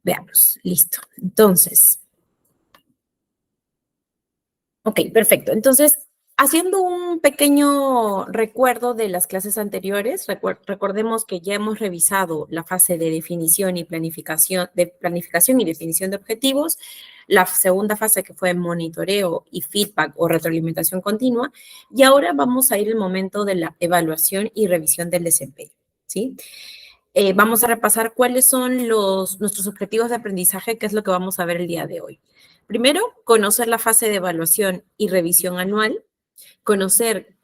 Veamos, listo. Entonces, ok, perfecto. Entonces, haciendo un pequeño recuerdo de las clases anteriores, recordemos que ya hemos revisado la fase de definición y planificación y definición de objetivos, la segunda fase que fue monitoreo y feedback o retroalimentación continua, y ahora vamos a ir al momento de la evaluación y revisión del desempeño, ¿sí? Vamos a repasar cuáles son nuestros objetivos de aprendizaje, que es lo que vamos a ver el día de hoy. Primero, conocer la fase de evaluación y revisión anual, conocer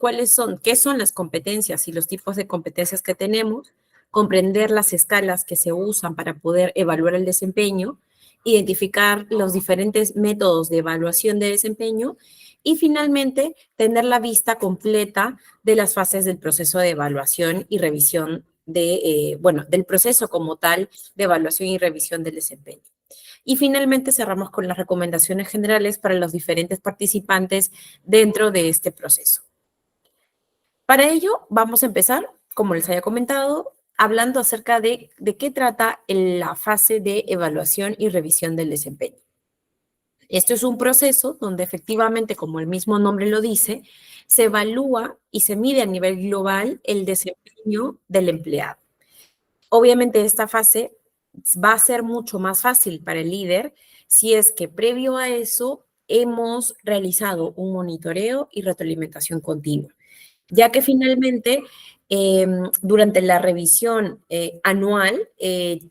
qué son las competencias y los tipos de competencias que tenemos, comprender las escalas que se usan para poder evaluar el desempeño, identificar los diferentes métodos de evaluación de desempeño y finalmente tener la vista completa de las fases del proceso de evaluación y revisión del proceso como tal de evaluación y revisión del desempeño. Y finalmente cerramos con las recomendaciones generales para los diferentes participantes dentro de este proceso. Para ello, vamos a empezar, como les había comentado, hablando acerca de qué trata la fase de evaluación y revisión del desempeño. Esto es un proceso donde efectivamente, como el mismo nombre lo dice, se evalúa y se mide a nivel global el desempeño del empleado. Obviamente esta fase va a ser mucho más fácil para el líder si es que previo a eso hemos realizado un monitoreo y retroalimentación continua, ya que finalmente durante la revisión anual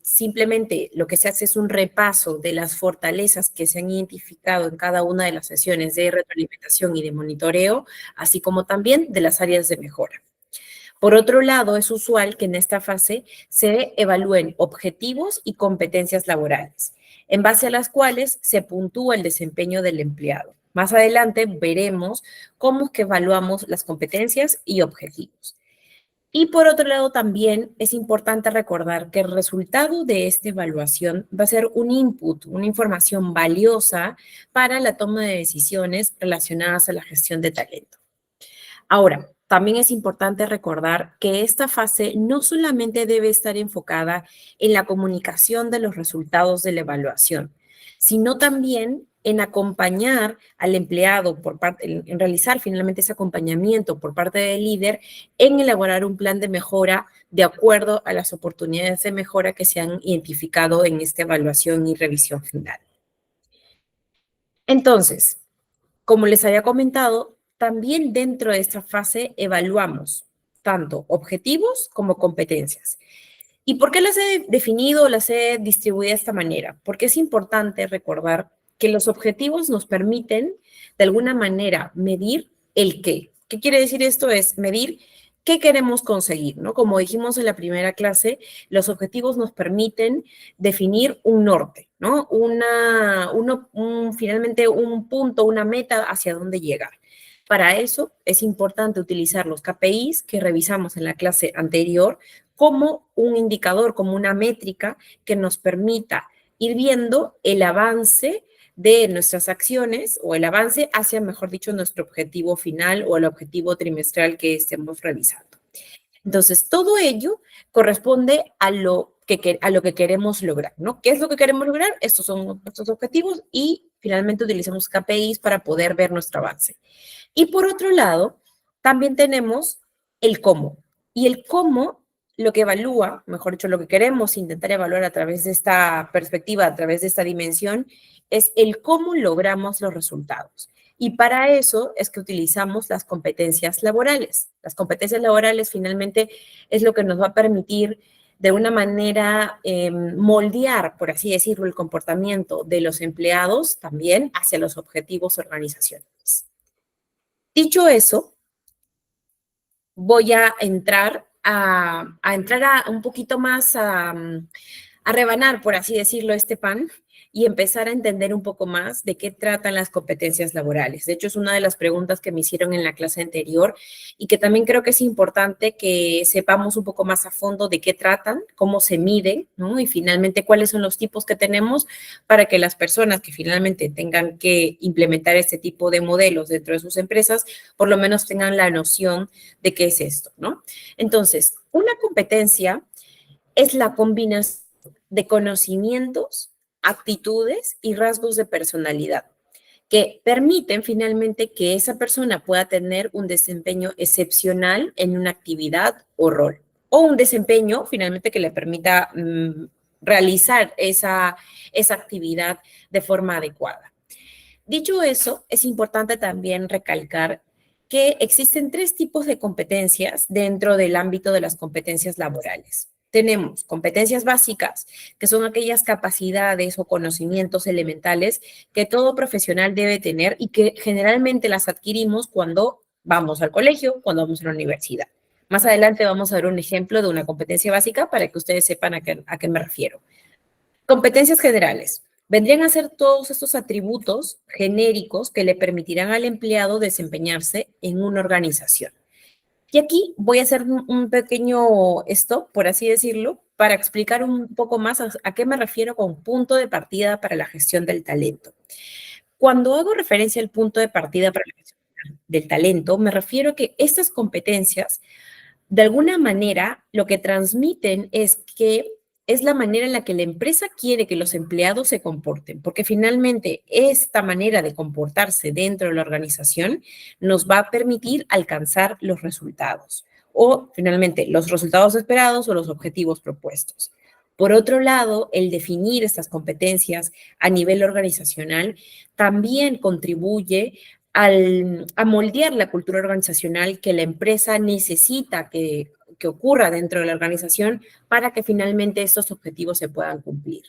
simplemente lo que se hace es un repaso de las fortalezas que se han identificado en cada una de las sesiones de retroalimentación y de monitoreo, así como también de las áreas de mejora. Por otro lado, es usual que en esta fase se evalúen objetivos y competencias laborales, en base a las cuales se puntúa el desempeño del empleado. Más adelante veremos cómo es que evaluamos las competencias y objetivos. Y por otro lado, también es importante recordar que el resultado de esta evaluación va a ser un input, una información valiosa para la toma de decisiones relacionadas a la gestión de talento. Ahora, también es importante recordar que esta fase no solamente debe estar enfocada en la comunicación de los resultados de la evaluación, sino también en acompañar al empleado en realizar finalmente ese acompañamiento por parte del líder en elaborar un plan de mejora de acuerdo a las oportunidades de mejora que se han identificado en esta evaluación y revisión final. Entonces, como les había comentado, también dentro de esta fase evaluamos tanto objetivos como competencias. ¿Y por qué las he definido o las he distribuido de esta manera? Porque es importante recordar que los objetivos nos permiten, de alguna manera, medir el qué. ¿Qué quiere decir esto? Es medir qué queremos conseguir, ¿no? Como dijimos en la primera clase, los objetivos nos permiten definir un norte, ¿no? Finalmente un punto, una meta hacia dónde llegar. Para eso es importante utilizar los KPIs que revisamos en la clase anterior como un indicador, como una métrica que nos permita ir viendo el avance de nuestras acciones o el avance hacia, mejor dicho, nuestro objetivo final o el objetivo trimestral que estemos revisando. Entonces, todo ello corresponde a lo que queremos lograr, ¿no? ¿Qué es lo que queremos lograr? Estos son nuestros objetivos y finalmente utilizamos KPIs para poder ver nuestro avance. Y por otro lado, también tenemos el cómo. Y el cómo lo que evalúa, mejor dicho, lo que queremos intentar evaluar a través de esta perspectiva, a través de esta dimensión, es el cómo logramos los resultados. Y para eso es que utilizamos las competencias laborales. Las competencias laborales finalmente es lo que nos va a permitir de una manera moldear, por así decirlo, el comportamiento de los empleados también hacia los objetivos organizacionales. Dicho eso, voy a entrar a un poquito más a rebanar, por así decirlo, este pan y empezar a entender un poco más de qué tratan las competencias laborales. De hecho, es una de las preguntas que me hicieron en la clase anterior y que también creo que es importante que sepamos un poco más a fondo de qué tratan, cómo se miden, ¿no? Y finalmente cuáles son los tipos que tenemos para que las personas que finalmente tengan que implementar este tipo de modelos dentro de sus empresas, por lo menos tengan la noción de qué es esto, ¿no? Entonces, una competencia es la combinación de conocimientos actitudes y rasgos de personalidad que permiten finalmente que esa persona pueda tener un desempeño excepcional en una actividad o rol, o un desempeño finalmente que le permita realizar esa actividad de forma adecuada. Dicho eso, es importante también recalcar que existen tres tipos de competencias dentro del ámbito de las competencias laborales. Tenemos competencias básicas, que son aquellas capacidades o conocimientos elementales que todo profesional debe tener y que generalmente las adquirimos cuando vamos al colegio, cuando vamos a la universidad. Más adelante vamos a ver un ejemplo de una competencia básica para que ustedes sepan a qué me refiero. Competencias generales. Vendrían a ser todos estos atributos genéricos que le permitirán al empleado desempeñarse en una organización. Y aquí voy a hacer un pequeño stop, por así decirlo, para explicar un poco más a qué me refiero con punto de partida para la gestión del talento. Cuando hago referencia al punto de partida para la gestión del talento, me refiero a que estas competencias de alguna manera, lo que transmiten es que es la manera en la que la empresa quiere que los empleados se comporten, porque finalmente esta manera de comportarse dentro de la organización nos va a permitir alcanzar los resultados o finalmente los resultados esperados o los objetivos propuestos. Por otro lado, el definir estas competencias a nivel organizacional también contribuye a moldear la cultura organizacional que la empresa necesita que ocurra dentro de la organización para que finalmente estos objetivos se puedan cumplir.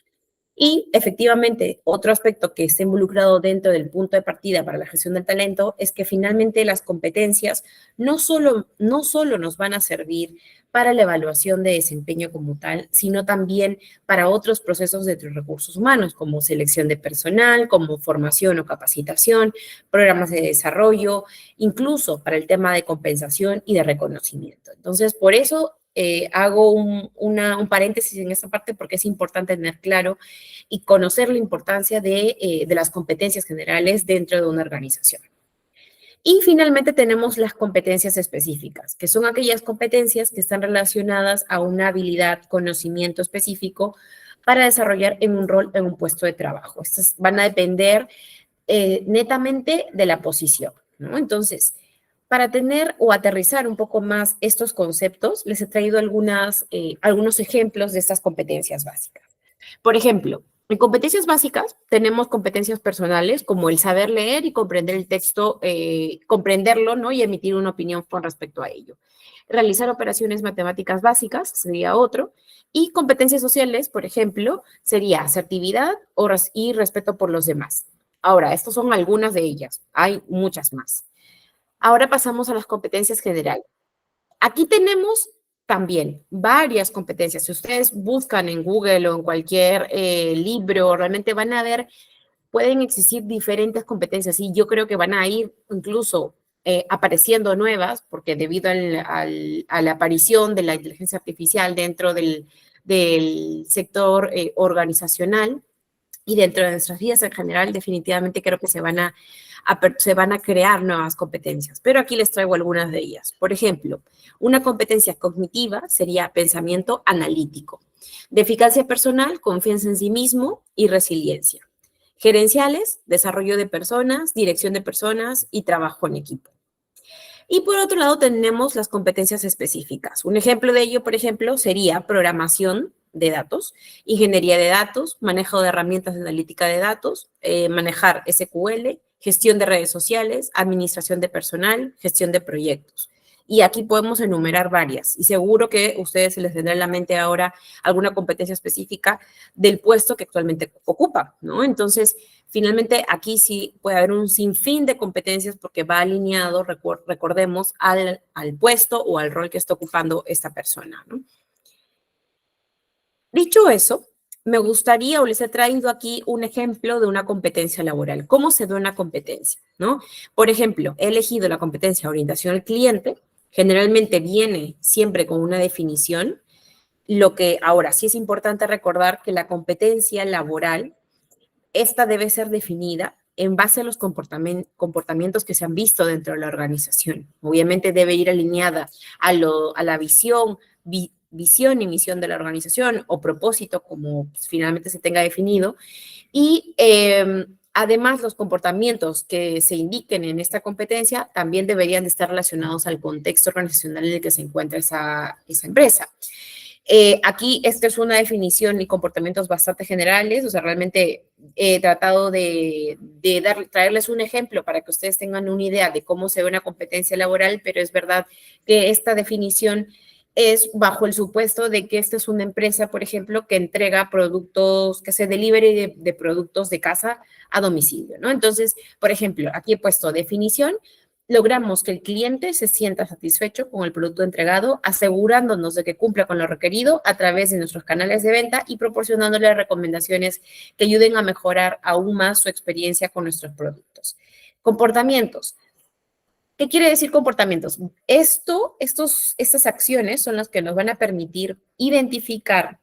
Y efectivamente, otro aspecto que está involucrado dentro del punto de partida para la gestión del talento es que finalmente las competencias no solo nos van a servir para la evaluación de desempeño como tal, sino también para otros procesos de recursos humanos, como selección de personal, como formación o capacitación, programas de desarrollo, incluso para el tema de compensación y de reconocimiento. Entonces, por eso hago un paréntesis en esta parte porque es importante tener claro y conocer la importancia de las competencias generales dentro de una organización. Y finalmente tenemos las competencias específicas, que son aquellas competencias que están relacionadas a una habilidad, conocimiento específico para desarrollar en un rol, en un puesto de trabajo. Estas van a depender netamente de la posición, ¿no? Entonces, para tener o aterrizar un poco más estos conceptos, les he traído algunos ejemplos de estas competencias básicas. Por ejemplo, en competencias básicas tenemos competencias personales como el saber leer y comprender el texto, comprenderlo, ¿no? Y emitir una opinión con respecto a ello. Realizar operaciones matemáticas básicas sería otro. Y competencias sociales, por ejemplo, sería asertividad y respeto por los demás. Ahora, estas son algunas de ellas. Hay muchas más. Ahora pasamos a las competencias generales. Aquí tenemos también varias competencias. Si ustedes buscan en Google o en cualquier libro, realmente van a ver, pueden existir diferentes competencias y yo creo que van a ir incluso apareciendo nuevas, porque debido a la aparición de la inteligencia artificial dentro del sector organizacional, y dentro de nuestras vidas en general, definitivamente creo que se van a crear nuevas competencias. Pero aquí les traigo algunas de ellas. Por ejemplo, una competencia cognitiva sería pensamiento analítico. De eficacia personal, confianza en sí mismo y resiliencia. Gerenciales, desarrollo de personas, dirección de personas y trabajo en equipo. Y por otro lado tenemos las competencias específicas. Un ejemplo de ello, por ejemplo, sería programación de datos, ingeniería de datos, manejo de herramientas de analítica de datos, manejar SQL, gestión de redes sociales, administración de personal, gestión de proyectos. Y aquí podemos enumerar varias. Y seguro que a ustedes se les tendrá en la mente ahora alguna competencia específica del puesto que actualmente ocupa, ¿no? Entonces, finalmente, aquí sí puede haber un sinfín de competencias porque va alineado, recordemos, al puesto o al rol que está ocupando esta persona, ¿no? Dicho eso, me gustaría o les he traído aquí un ejemplo de una competencia laboral. ¿Cómo se ve una competencia? ¿No? Por ejemplo, he elegido la competencia orientación al cliente. Generalmente viene siempre con una definición. Lo que ahora sí es importante recordar que la competencia laboral, esta debe ser definida en base a los comportamientos que se han visto dentro de la organización. Obviamente debe ir alineada a la visión visión y misión de la organización o propósito, como pues, finalmente se tenga definido, y además los comportamientos que se indiquen en esta competencia también deberían de estar relacionados al contexto organizacional en el que se encuentra esa empresa. Aquí esta es una definición y comportamientos bastante generales, o sea, realmente he tratado de traerles un ejemplo para que ustedes tengan una idea de cómo se ve una competencia laboral, pero es verdad que esta definición es bajo el supuesto de que esta es una empresa, por ejemplo, que entrega productos, que se delivery de productos de casa a domicilio, ¿no? Entonces, por ejemplo, aquí he puesto definición. Logramos que el cliente se sienta satisfecho con el producto entregado, asegurándonos de que cumpla con lo requerido a través de nuestros canales de venta y proporcionándole recomendaciones que ayuden a mejorar aún más su experiencia con nuestros productos. Comportamientos. ¿Qué quiere decir comportamientos? Estas acciones son las que nos van a permitir identificar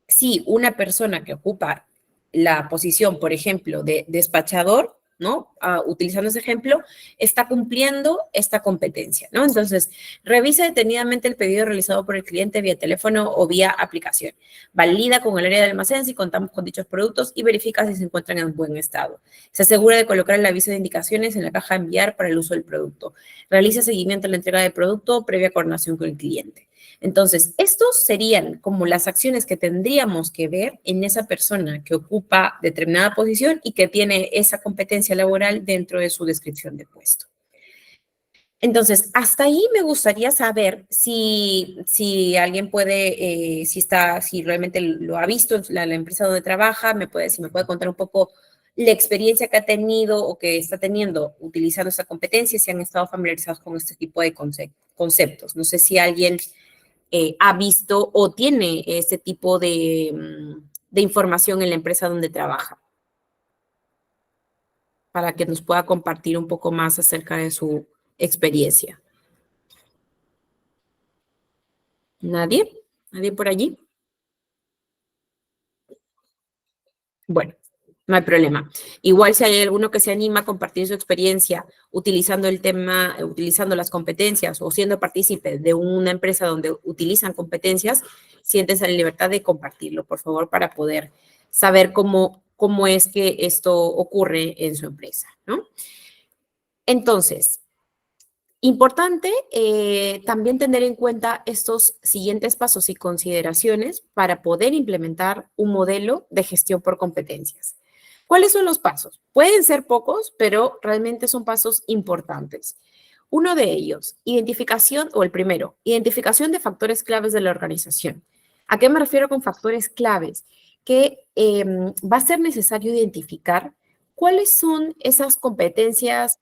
si una persona que ocupa la posición, por ejemplo, de despachador, ¿no? Utilizando ese ejemplo, está cumpliendo esta competencia, ¿no? Entonces, revisa detenidamente el pedido realizado por el cliente vía teléfono o vía aplicación. Valida con el área de almacén si contamos con dichos productos y verifica si se encuentran en buen estado. Se asegura de colocar el aviso de indicaciones en la caja de enviar para el uso del producto. Realiza seguimiento a la entrega del producto previa coordinación con el cliente. Entonces, estos serían como las acciones que tendríamos que ver en esa persona que ocupa determinada posición y que tiene esa competencia laboral dentro de su descripción de puesto. Entonces, hasta ahí me gustaría saber si alguien puede, si realmente lo ha visto la empresa donde trabaja, si me puede contar un poco la experiencia que ha tenido o que está teniendo utilizando esta competencia, si han estado familiarizados con este tipo de conceptos. No sé si alguien ha visto o tiene ese tipo de información en la empresa donde trabaja, para que nos pueda compartir un poco más acerca de su experiencia. ¿Nadie? ¿Nadie por allí? Bueno, no hay problema. Igual si hay alguno que se anima a compartir su experiencia utilizando el tema, utilizando las competencias o siendo partícipe de una empresa donde utilizan competencias, siéntense en libertad de compartirlo, por favor, para poder saber cómo es que esto ocurre en su empresa, ¿no? Entonces, importante también tener en cuenta estos siguientes pasos y consideraciones para poder implementar un modelo de gestión por competencias. ¿Cuáles son los pasos? Pueden ser pocos, pero realmente son pasos importantes. Uno de ellos, identificación, o el primero, identificación de factores claves de la organización. ¿A qué me refiero con factores claves? Que va a ser necesario identificar cuáles son esas competencias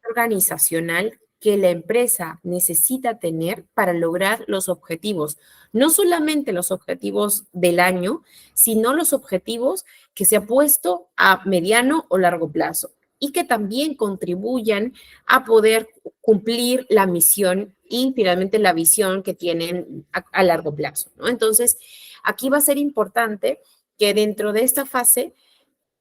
organizacional que la empresa necesita tener para lograr los objetivos, no solamente los objetivos del año, sino los objetivos que se ha puesto a mediano o largo plazo y que también contribuyan a poder cumplir la misión y finalmente la visión que tienen a largo plazo, ¿no? Entonces, aquí va a ser importante que dentro de esta fase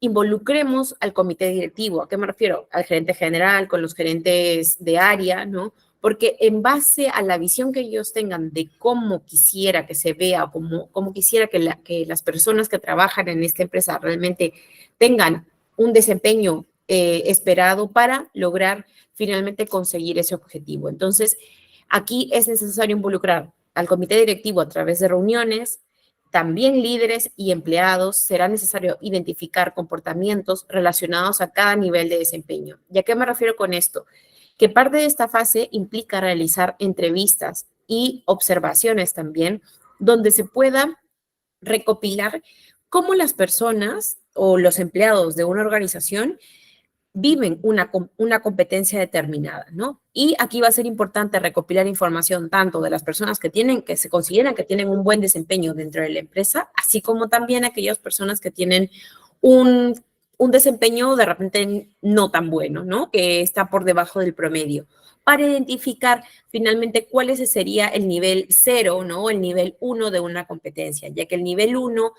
involucremos al comité directivo. ¿A qué me refiero? Al gerente general, con los gerentes de área, ¿no? Porque en base a la visión que ellos tengan de cómo quisiera que se vea, cómo quisiera que las personas que trabajan en esta empresa realmente tengan un desempeño esperado para lograr finalmente conseguir ese objetivo. Entonces, aquí es necesario involucrar al comité directivo a través de reuniones. También líderes y empleados será necesario identificar comportamientos relacionados a cada nivel de desempeño. ¿Y a qué me refiero con esto? Que parte de esta fase implica realizar entrevistas y observaciones también, donde se pueda recopilar cómo las personas o los empleados de una organización viven una competencia determinada, ¿no? Y aquí va a ser importante recopilar información tanto de las personas que se consideran que tienen un buen desempeño dentro de la empresa, así como también aquellas personas que tienen un, un desempeño de repente no tan bueno, ¿no? Que está por debajo del promedio, para identificar finalmente cuál ese sería el nivel 0, ¿no? El nivel 1 de una competencia, ya que el nivel 1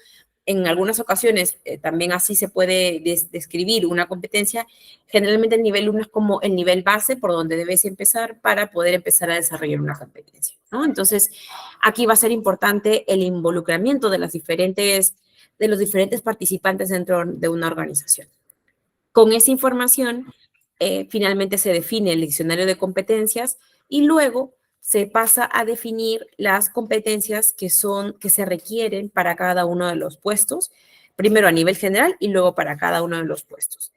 en algunas ocasiones también así se puede describir una competencia. Generalmente el nivel 1 es como el nivel base por donde debes empezar para poder empezar a desarrollar una competencia, ¿no? Entonces, aquí va a ser importante el involucramiento de los diferentes participantes dentro de una organización. Con esa información, finalmente se define el diccionario de competencias y luego se pasa a definir las competencias que se requieren para cada uno de los puestos, primero a nivel general y luego para cada uno de los puestos.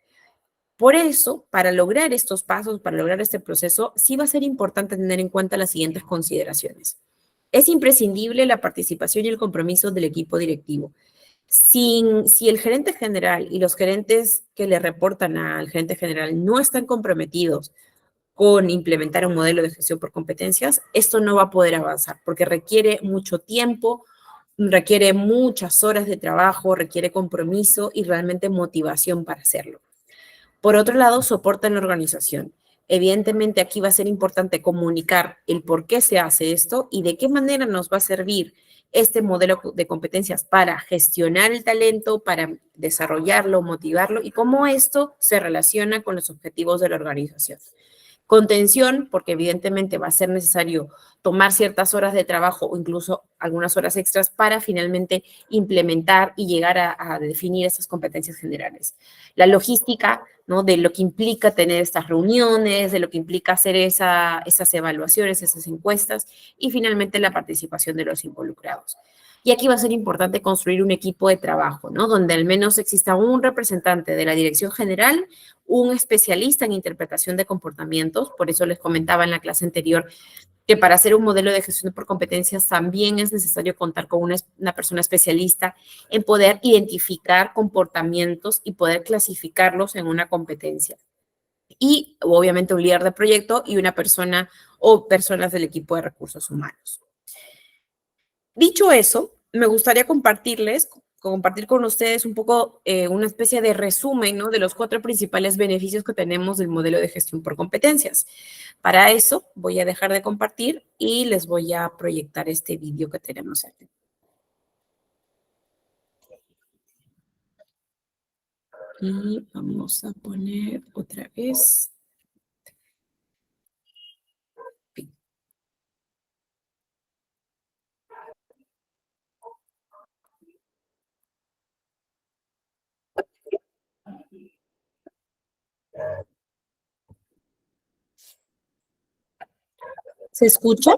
Por eso, para lograr estos pasos, para lograr este proceso, sí va a ser importante tener en cuenta las siguientes consideraciones. Es imprescindible la participación y el compromiso del equipo directivo. Si el gerente general y los gerentes que le reportan al gerente general no están comprometidos con implementar un modelo de gestión por competencias, esto no va a poder avanzar porque requiere mucho tiempo, requiere muchas horas de trabajo, requiere compromiso y realmente motivación para hacerlo. Por otro lado, soporta en la organización. Evidentemente, aquí va a ser importante comunicar el por qué se hace esto y de qué manera nos va a servir este modelo de competencias para gestionar el talento, para desarrollarlo, motivarlo y cómo esto se relaciona con los objetivos de la organización. Contención, porque evidentemente va a ser necesario tomar ciertas horas de trabajo o incluso algunas horas extras para finalmente implementar y llegar a definir esas competencias generales. La logística, ¿no? De lo que implica tener estas reuniones, de lo que implica hacer esas evaluaciones, esas encuestas y finalmente la participación de los involucrados. Y aquí va a ser importante construir un equipo de trabajo, ¿no? Donde al menos exista un representante de la dirección general, un especialista en interpretación de comportamientos. Por eso les comentaba en la clase anterior que para hacer un modelo de gestión por competencias también es necesario contar con una persona especialista en poder identificar comportamientos y poder clasificarlos en una competencia. Y obviamente un líder de proyecto y una persona o personas del equipo de recursos humanos. Dicho eso, me gustaría compartir con ustedes un poco una especie de resumen, ¿no? De los 4 principales beneficios que tenemos del modelo de gestión por competencias. Para eso voy a dejar de compartir y les voy a proyectar este vídeo que tenemos aquí. Y vamos a poner otra vez. ¿Se escucha?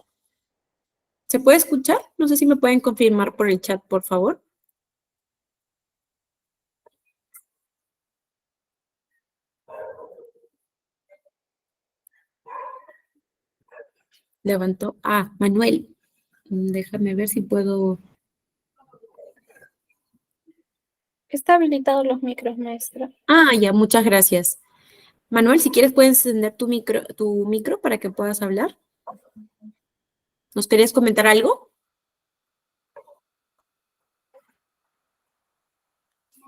¿Se puede escuchar? No sé si me pueden confirmar por el chat, por favor. Levantó. Ah, Manuel. Déjame ver si puedo. Está habilitado los micros, maestra. Ah, ya, muchas gracias. Manuel, si quieres puedes encender tu micro para que puedas hablar. ¿Nos querías comentar algo?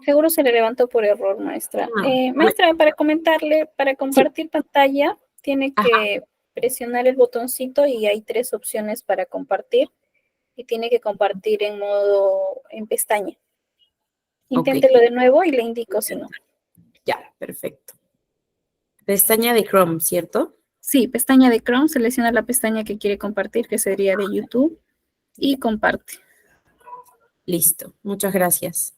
Seguro se le levantó por error, maestra. Ah, Maestra, para comentarle, para compartir pantalla, tiene que presionar el botoncito y hay 3 opciones para compartir y tiene que compartir en pestaña. Inténtelo de nuevo y le indico si no. Ya, perfecto. Pestaña de Chrome, ¿cierto? Sí, pestaña de Chrome, selecciona la pestaña que quiere compartir, que sería de YouTube, y comparte. Listo, muchas gracias.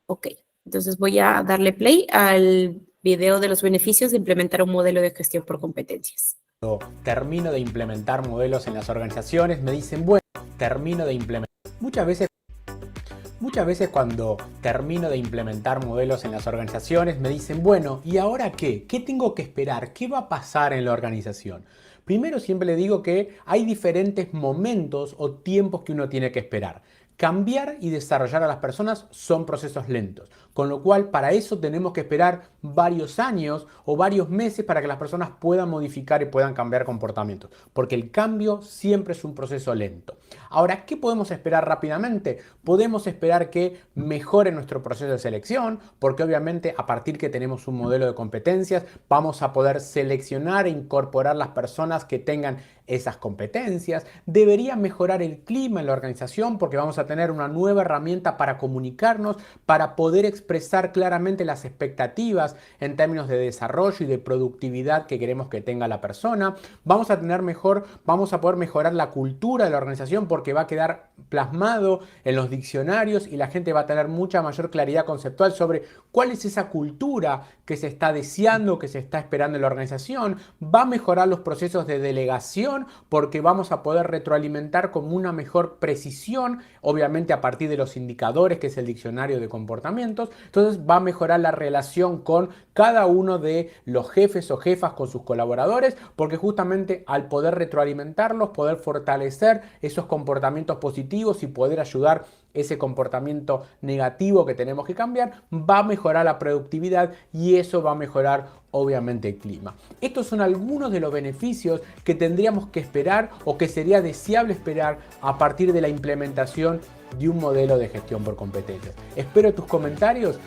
Ok, entonces voy a darle play al video de los beneficios de implementar un modelo de gestión por competencias. Cuando termino de implementar modelos en las organizaciones, me dicen, bueno, termino de implementar. Muchas veces cuando termino de implementar modelos en las organizaciones, me dicen, bueno, ¿y ahora qué? ¿Qué tengo que esperar? ¿Qué va a pasar en la organización? Primero siempre le digo que hay diferentes momentos o tiempos que uno tiene que esperar. Cambiar y desarrollar a las personas son procesos lentos, con lo cual para eso tenemos que esperar varios años o varios meses para que las personas puedan modificar y puedan cambiar comportamientos, porque el cambio siempre es un proceso lento. Ahora, ¿qué podemos esperar rápidamente? Podemos esperar que mejore nuestro proceso de selección, porque obviamente a partir que tenemos un modelo de competencias, vamos a poder seleccionar e incorporar las personas que tengan esas competencias. Debería mejorar el clima en la organización porque vamos a tener una nueva herramienta para comunicarnos, para poder expresar claramente las expectativas en términos de desarrollo y de productividad que queremos que tenga la persona. Vamos a poder mejorar la cultura de la organización porque va a quedar plasmado en los diccionarios y la gente va a tener mucha mayor claridad conceptual sobre cuál es esa cultura que se está deseando, que se está esperando en la organización. Va a mejorar los procesos de delegación porque vamos a poder retroalimentar con una mejor precisión, obviamente a partir de los indicadores, que es el diccionario de comportamientos. Entonces va a mejorar la relación con cada uno de los jefes o jefas con sus colaboradores, porque justamente al poder retroalimentarlos, poder fortalecer esos comportamientos positivos y poder ayudar ese comportamiento negativo que tenemos que cambiar, va a mejorar la productividad y eso va a mejorar obviamente el clima. Estos son algunos de los beneficios que tendríamos que esperar o que sería deseable esperar a partir de la implementación de un modelo de gestión por competencias. Espero tus comentarios.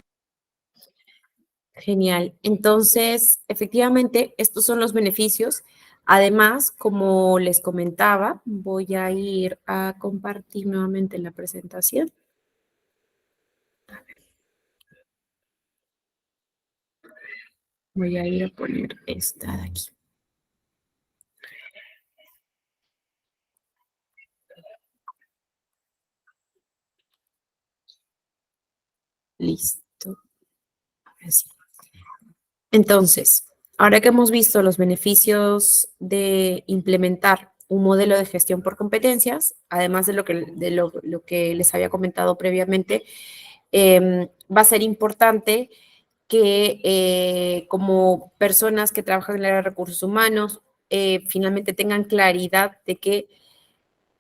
Genial. Entonces, efectivamente, estos son los beneficios. Además, como les comentaba, voy a ir a compartir nuevamente la presentación. Voy a ir a poner esta de aquí. Listo. Así. Entonces, ahora que hemos visto los beneficios de implementar un modelo de gestión por competencias, además de lo que les había comentado previamente, va a ser importante que como personas que trabajan en el área de recursos humanos, finalmente tengan claridad de que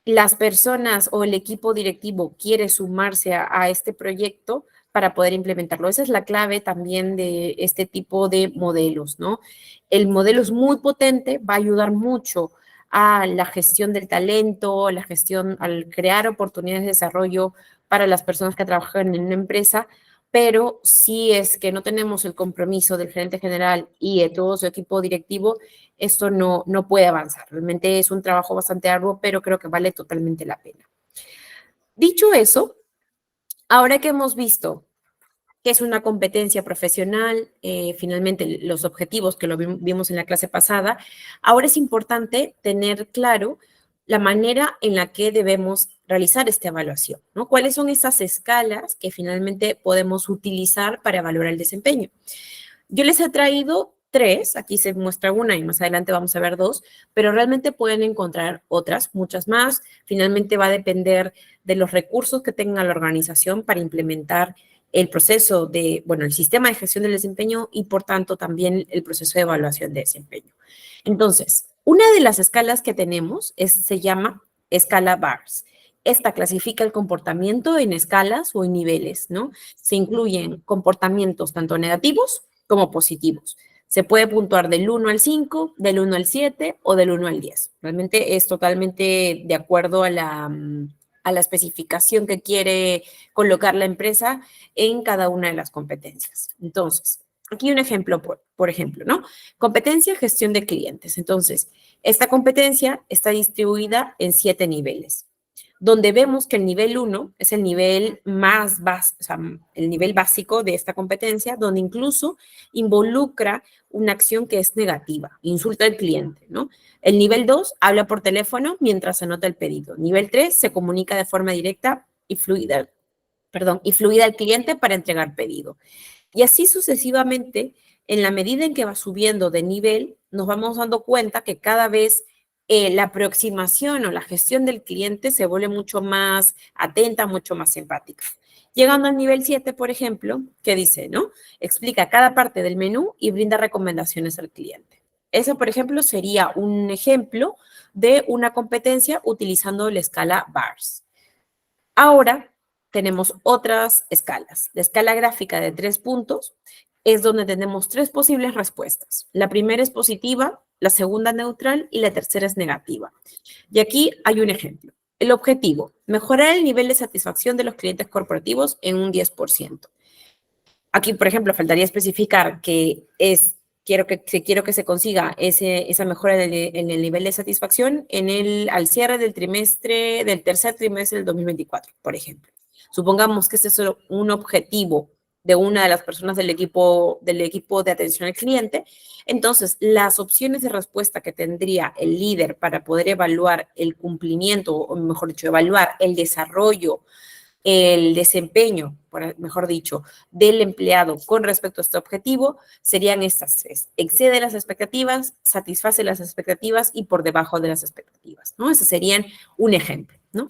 las personas o el equipo directivo quiere sumarse a este proyecto para poder implementarlo. Esa es la clave también de este tipo de modelos, ¿no? El modelo es muy potente, va a ayudar mucho a la gestión del talento, la gestión, al crear oportunidades de desarrollo para las personas que trabajan en una empresa, pero si es que no tenemos el compromiso del gerente general y de todo su equipo directivo, esto no puede avanzar. Realmente es un trabajo bastante arduo, pero creo que vale totalmente la pena. Dicho eso, ahora que hemos visto que es una competencia profesional, finalmente los objetivos que lo vimos en la clase pasada, ahora es importante tener claro la manera en la que debemos realizar esta evaluación, ¿no? ¿Cuáles son esas escalas que finalmente podemos utilizar para evaluar el desempeño? Yo les he traído 3, aquí se muestra una y más adelante vamos a ver 2, pero realmente pueden encontrar otras, muchas más. Finalmente va a depender de los recursos que tenga la organización para implementar el proceso el sistema de gestión del desempeño y por tanto también el proceso de evaluación de desempeño. Entonces, una de las escalas que tenemos se llama escala BARS. Esta clasifica el comportamiento en escalas o en niveles, ¿no? Se incluyen comportamientos tanto negativos como positivos. Se puede puntuar del 1 al 5, del 1 al 7 o del 1 al 10. Realmente es totalmente de acuerdo a la especificación que quiere colocar la empresa en cada una de las competencias. Entonces, aquí un ejemplo, por ejemplo, ¿no? Competencia, gestión de clientes. Entonces, esta competencia está distribuida en 7 niveles, donde vemos que el nivel 1 es el nivel más básico, o sea, el nivel básico de esta competencia, donde incluso involucra una acción que es negativa, insulta al cliente, ¿no? El nivel 2 habla por teléfono mientras anota el pedido. Nivel 3 se comunica de forma directa y fluida al cliente para entregar pedido. Y así sucesivamente, en la medida en que va subiendo de nivel, nos vamos dando cuenta que cada vez la aproximación o la gestión del cliente se vuelve mucho más atenta, mucho más empática. Llegando al nivel 7, por ejemplo, que dice, ¿no? Explica cada parte del menú y brinda recomendaciones al cliente. Ese, por ejemplo, sería un ejemplo de una competencia utilizando la escala BARS. Ahora tenemos otras escalas. La escala gráfica de 3 puntos es donde tenemos 3 posibles respuestas. La primera es positiva, la segunda neutral y la tercera es negativa. Y aquí hay un ejemplo. El objetivo, mejorar el nivel de satisfacción de los clientes corporativos en un 10%. Aquí, por ejemplo, faltaría especificar que es quiero que se consiga esa mejora en el nivel de satisfacción al cierre del tercer trimestre del 2024, por ejemplo. Supongamos que este es un objetivo de una de las personas del equipo de atención al cliente. Entonces, las opciones de respuesta que tendría el líder para poder evaluar el cumplimiento, o mejor dicho, evaluar el desarrollo, el desempeño, mejor dicho, del empleado con respecto a este objetivo serían estas tres: excede las expectativas, satisface las expectativas y por debajo de las expectativas, ¿no? Ese serían un ejemplo, ¿no?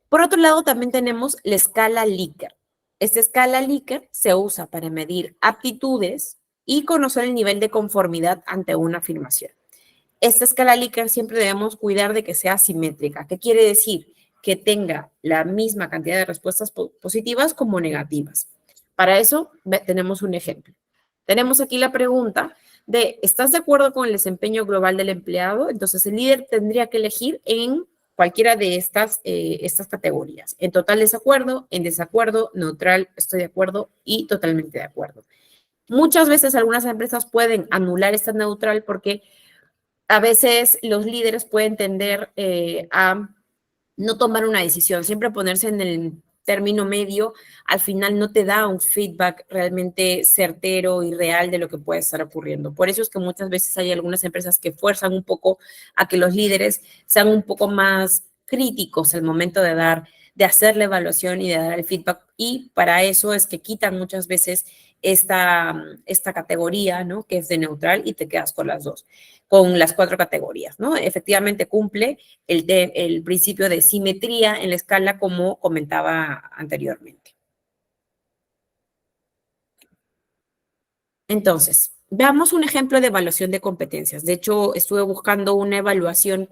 Por otro lado, también tenemos la escala Likert. Esta escala Likert se usa para medir aptitudes y conocer el nivel de conformidad ante una afirmación. Esta escala Likert siempre debemos cuidar de que sea simétrica. ¿Qué quiere decir? Que tenga la misma cantidad de respuestas positivas como negativas. Para eso tenemos un ejemplo. Tenemos aquí la pregunta de, ¿estás de acuerdo con el desempeño global del empleado? Entonces, el líder tendría que elegir en cualquiera de estas categorías. En total desacuerdo, en desacuerdo, neutral, estoy de acuerdo y totalmente de acuerdo. Muchas veces algunas empresas pueden anular esta neutral porque a veces los líderes pueden tender a no tomar una decisión, siempre ponerse en el término medio, al final no te da un feedback realmente certero y real de lo que puede estar ocurriendo. Por eso es que muchas veces hay algunas empresas que fuerzan un poco a que los líderes sean un poco más críticos al momento de hacer la evaluación y de dar el feedback, y para eso es que quitan muchas veces esta categoría, ¿no? Que es de neutral, y te quedas con las 4 categorías, ¿no? Efectivamente cumple el principio de simetría en la escala, como comentaba anteriormente. Entonces, veamos un ejemplo de evaluación de competencias. De hecho, estuve buscando una evaluación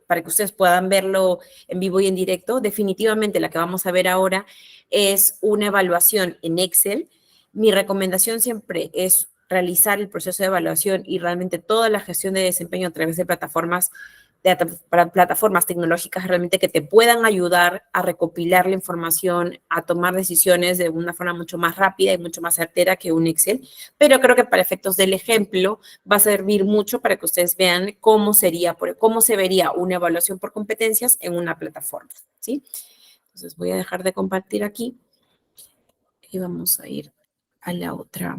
para que ustedes puedan verlo en vivo y en directo. Definitivamente la que vamos a ver ahora es una evaluación en Excel. Mi recomendación siempre es realizar el proceso de evaluación y realmente toda la gestión de desempeño a través de plataformas tecnológicas realmente que te puedan ayudar a recopilar la información, a tomar decisiones de una forma mucho más rápida y mucho más certera que un Excel. Pero creo que para efectos del ejemplo va a servir mucho para que ustedes vean cómo se vería una evaluación por competencias en una plataforma, ¿sí? Entonces voy a dejar de compartir aquí y vamos a ir a la otra.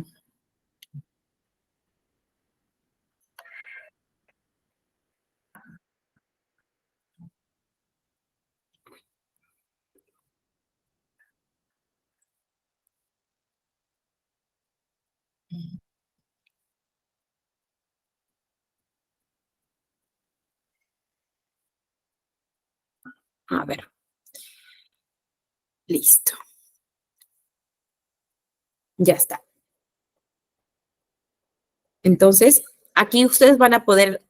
A ver. Listo. Ya está. Entonces, aquí ustedes van a poder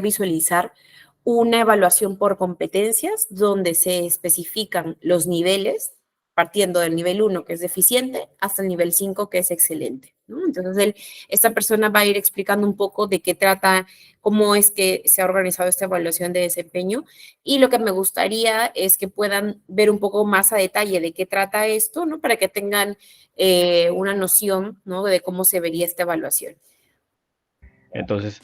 visualizar una evaluación por competencias donde se especifican los niveles, partiendo del nivel 1, que es deficiente, hasta el nivel 5, que es excelente, ¿no? Entonces, esta persona va a ir explicando un poco de qué trata, cómo es que se ha organizado esta evaluación de desempeño, y lo que me gustaría es que puedan ver un poco más a detalle de qué trata esto, ¿no? Para que tengan una noción, ¿no? De cómo se vería esta evaluación. Entonces,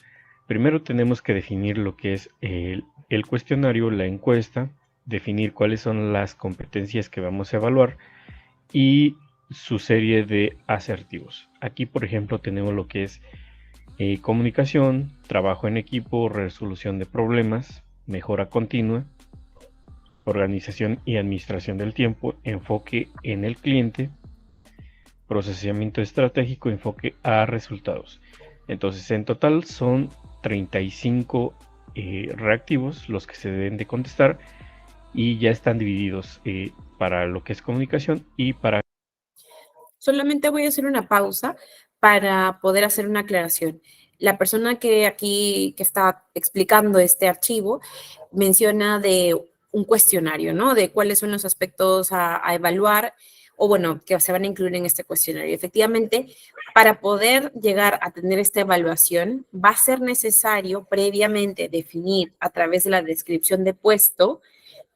primero tenemos que definir lo que es el cuestionario, la encuesta, definir cuáles son las competencias que vamos a evaluar y su serie de asertivos. Aquí, por ejemplo, tenemos lo que es comunicación, trabajo en equipo, resolución de problemas, mejora continua, organización y administración del tiempo, enfoque en el cliente, procesamiento estratégico, enfoque a resultados. Entonces, en total son 35 reactivos los que se deben de contestar, y ya están divididos para lo que es comunicación y para... Solamente voy a hacer una pausa para poder hacer una aclaración. La persona que está explicando este archivo menciona de un cuestionario, ¿no? De cuáles son los aspectos a evaluar, o bueno, que se van a incluir en este cuestionario. Efectivamente, para poder llegar a tener esta evaluación, va a ser necesario previamente definir a través de la descripción de puesto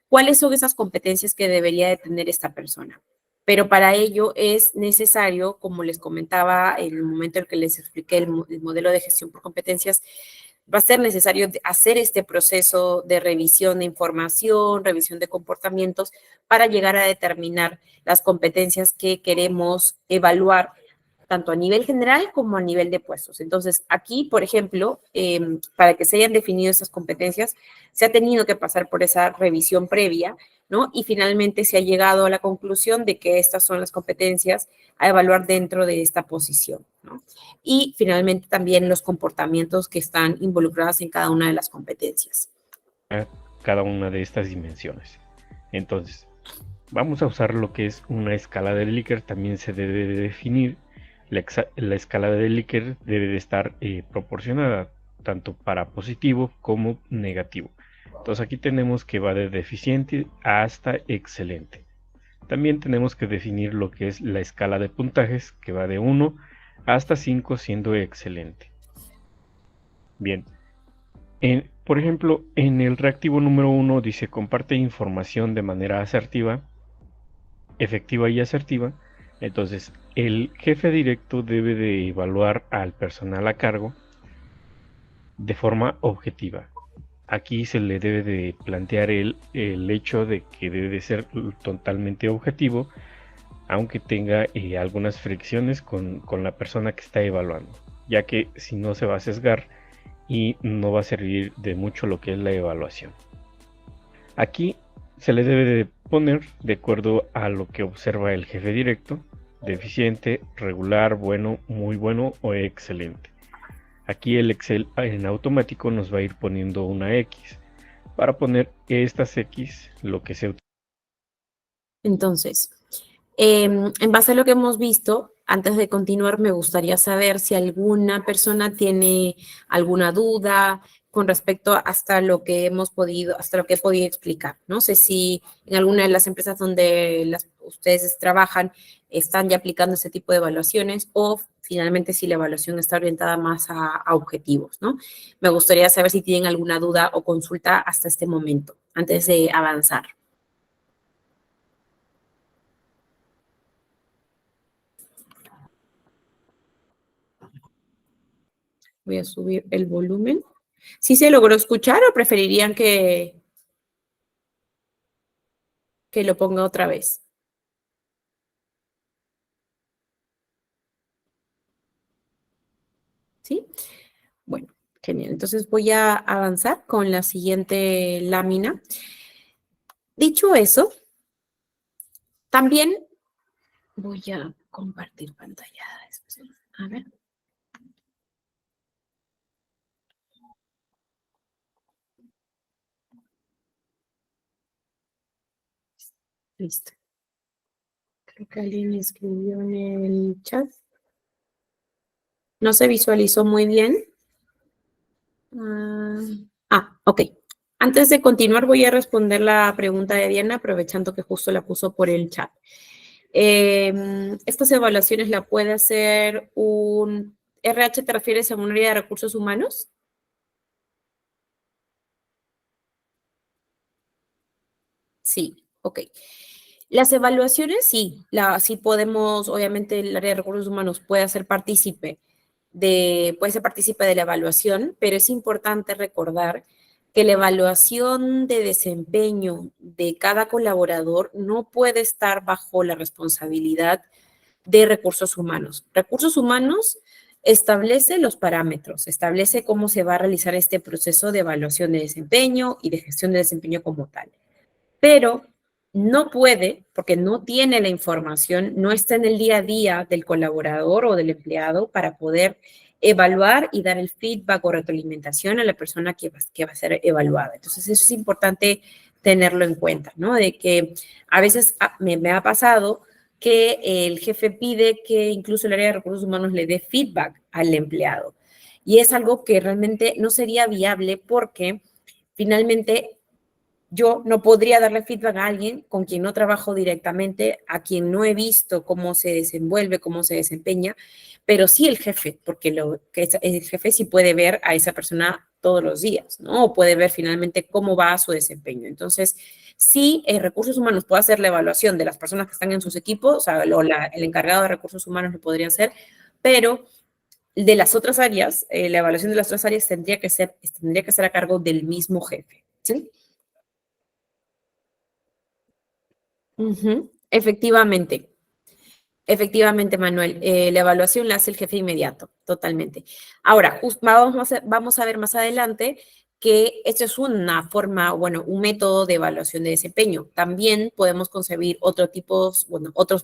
cuáles son esas competencias que debería de tener esta persona. Pero para ello es necesario, como les comentaba en el momento en que les expliqué el modelo de gestión por competencias, va a ser necesario hacer este proceso de revisión de información, revisión de comportamientos, para llegar a determinar las competencias que queremos evaluar, tanto a nivel general como a nivel de puestos. Entonces, aquí, por ejemplo, para que se hayan definido esas competencias, se ha tenido que pasar por esa revisión previa, ¿no? Y finalmente se ha llegado a la conclusión de que estas son las competencias a evaluar dentro de esta posición, ¿no? Y finalmente también los comportamientos que están involucrados en cada una de las competencias. Cada una de estas dimensiones. Entonces, vamos a usar lo que es una escala de Likert. También se debe de definir. La escala de Likert debe de estar proporcionada tanto para positivo como negativo. Entonces aquí tenemos que va de deficiente hasta excelente. También tenemos que definir lo que es la escala de puntajes, que va de 1 hasta 5 siendo excelente. Bien, por ejemplo, en el reactivo número 1 dice comparte información de manera asertiva, efectiva y asertiva. Entonces, el jefe directo debe de evaluar al personal a cargo de forma objetiva. Aquí se le debe de plantear el hecho de que debe de ser totalmente objetivo, aunque tenga algunas fricciones con la persona que está evaluando, ya que si no se va a sesgar y no va a servir de mucho lo que es la evaluación. Aquí se le debe de poner de acuerdo a lo que observa el jefe directo: deficiente, regular, bueno, muy bueno o excelente. Aquí el Excel en automático nos va a ir poniendo una X. Para poner estas X, lo que se utiliza. Entonces, en base a lo que hemos visto, antes de continuar, me gustaría saber si alguna persona tiene alguna duda con respecto hasta lo que he podido explicar. No sé si en alguna de las empresas donde ustedes trabajan están ya aplicando ese tipo de evaluaciones, o finalmente si la evaluación está orientada más a objetivos, ¿no? Me gustaría saber si tienen alguna duda o consulta hasta este momento, antes de avanzar. Voy a subir el volumen. ¿Sí se logró escuchar o preferirían que lo ponga otra vez? ¿Sí? Bueno, genial. Entonces voy a avanzar con la siguiente lámina. Dicho eso, también voy a compartir pantalla. A ver. Listo. Creo que alguien escribió en el chat. No se visualizó muy bien. Ok. Antes de continuar, voy a responder la pregunta de Diana, aprovechando que justo la puso por el chat. Estas evaluaciones la puede hacer un RH, ¿te refieres a un área de recursos humanos? Sí, ok. Las evaluaciones, sí, sí podemos, obviamente el área de recursos humanos puede ser partícipe de la evaluación, pero es importante recordar que la evaluación de desempeño de cada colaborador no puede estar bajo la responsabilidad de recursos humanos. Recursos humanos establece los parámetros, establece cómo se va a realizar este proceso de evaluación de desempeño y de gestión de desempeño como tal. Pero no puede, porque no tiene la información, no está en el día a día del colaborador o del empleado para poder evaluar y dar el feedback o retroalimentación a la persona que va a ser evaluada. Entonces, eso es importante tenerlo en cuenta, ¿no? De que a veces me ha pasado que el jefe pide que incluso el área de recursos humanos le dé feedback al empleado. Y es algo que realmente no sería viable porque finalmente yo no podría darle feedback a alguien con quien no trabajo directamente, a quien no he visto cómo se desenvuelve, cómo se desempeña, pero sí el jefe, porque el jefe sí puede ver a esa persona todos los días, ¿no? O puede ver finalmente cómo va su desempeño. Entonces, sí, recursos humanos puede hacer la evaluación de las personas que están en sus equipos, o sea, el encargado de recursos humanos lo podría hacer, pero de las otras áreas, la evaluación de las otras áreas tendría que ser a cargo del mismo jefe, ¿sí? Efectivamente. Efectivamente, Manuel, la evaluación la hace el jefe inmediato, totalmente. Ahora, vamos a ver más adelante que esto es una forma, bueno, un método de evaluación de desempeño. También podemos concebir otros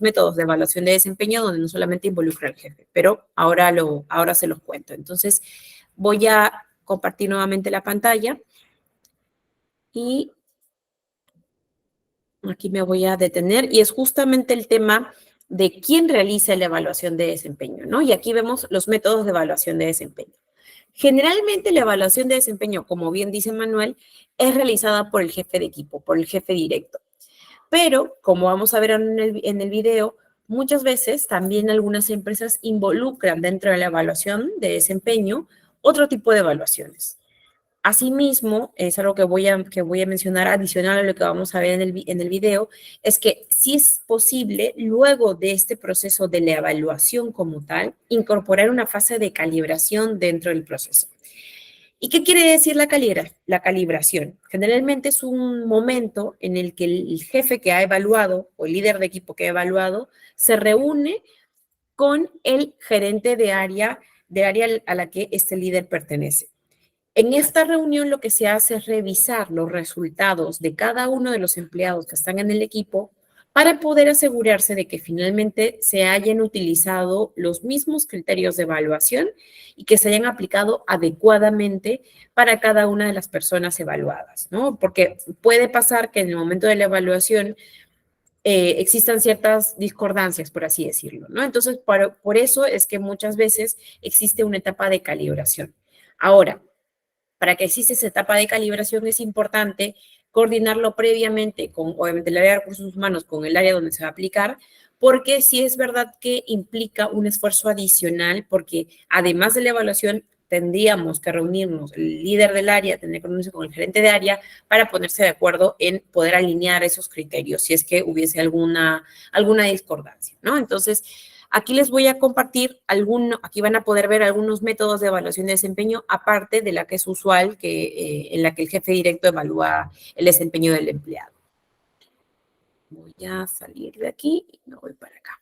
métodos de evaluación de desempeño donde no solamente involucra al jefe, pero ahora se los cuento. Entonces, voy a compartir nuevamente la pantalla y aquí me voy a detener y es justamente el tema de quién realiza la evaluación de desempeño, ¿no? Y aquí vemos los métodos de evaluación de desempeño. Generalmente la evaluación de desempeño, como bien dice Manuel, es realizada por el jefe de equipo, por el jefe directo. Pero, como vamos a ver en el video, muchas veces también algunas empresas involucran dentro de la evaluación de desempeño otro tipo de evaluaciones. Asimismo, es algo que voy a mencionar adicional a lo que vamos a ver en el video, es que si es posible, luego de este proceso de la evaluación como tal, incorporar una fase de calibración dentro del proceso. ¿Y qué quiere decir la calibración? Generalmente es un momento en el que el jefe que ha evaluado o el líder de equipo que ha evaluado se reúne con el gerente de área a la que este líder pertenece. En esta reunión lo que se hace es revisar los resultados de cada uno de los empleados que están en el equipo para poder asegurarse de que finalmente se hayan utilizado los mismos criterios de evaluación y que se hayan aplicado adecuadamente para cada una de las personas evaluadas, ¿no? Porque puede pasar que en el momento de la evaluación existan ciertas discordancias, por así decirlo, ¿no? Entonces, por eso es que muchas veces existe una etapa de calibración. Ahora, para que exista esa etapa de calibración es importante coordinarlo previamente con, obviamente, el área de recursos humanos, con el área donde se va a aplicar, porque sí es verdad que implica un esfuerzo adicional, porque además de la evaluación, tendríamos que reunirnos, el líder del área tendría que reunirse con el gerente de área para ponerse de acuerdo en poder alinear esos criterios, si es que hubiese alguna discordancia, ¿no? Entonces, aquí les voy a compartir aquí van a poder ver algunos métodos de evaluación de desempeño, aparte de la que es usual, en la que el jefe directo evalúa el desempeño del empleado. Voy a salir de aquí y me voy para acá.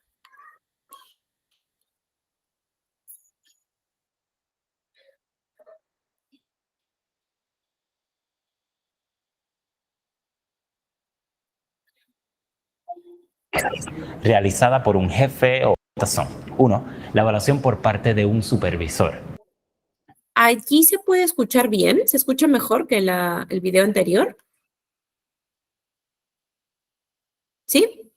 Realizada por un jefe o... Estas son: 1. La evaluación por parte de un supervisor. ¿Allí se puede escuchar bien? ¿Se escucha mejor que el video anterior? ¿Sí?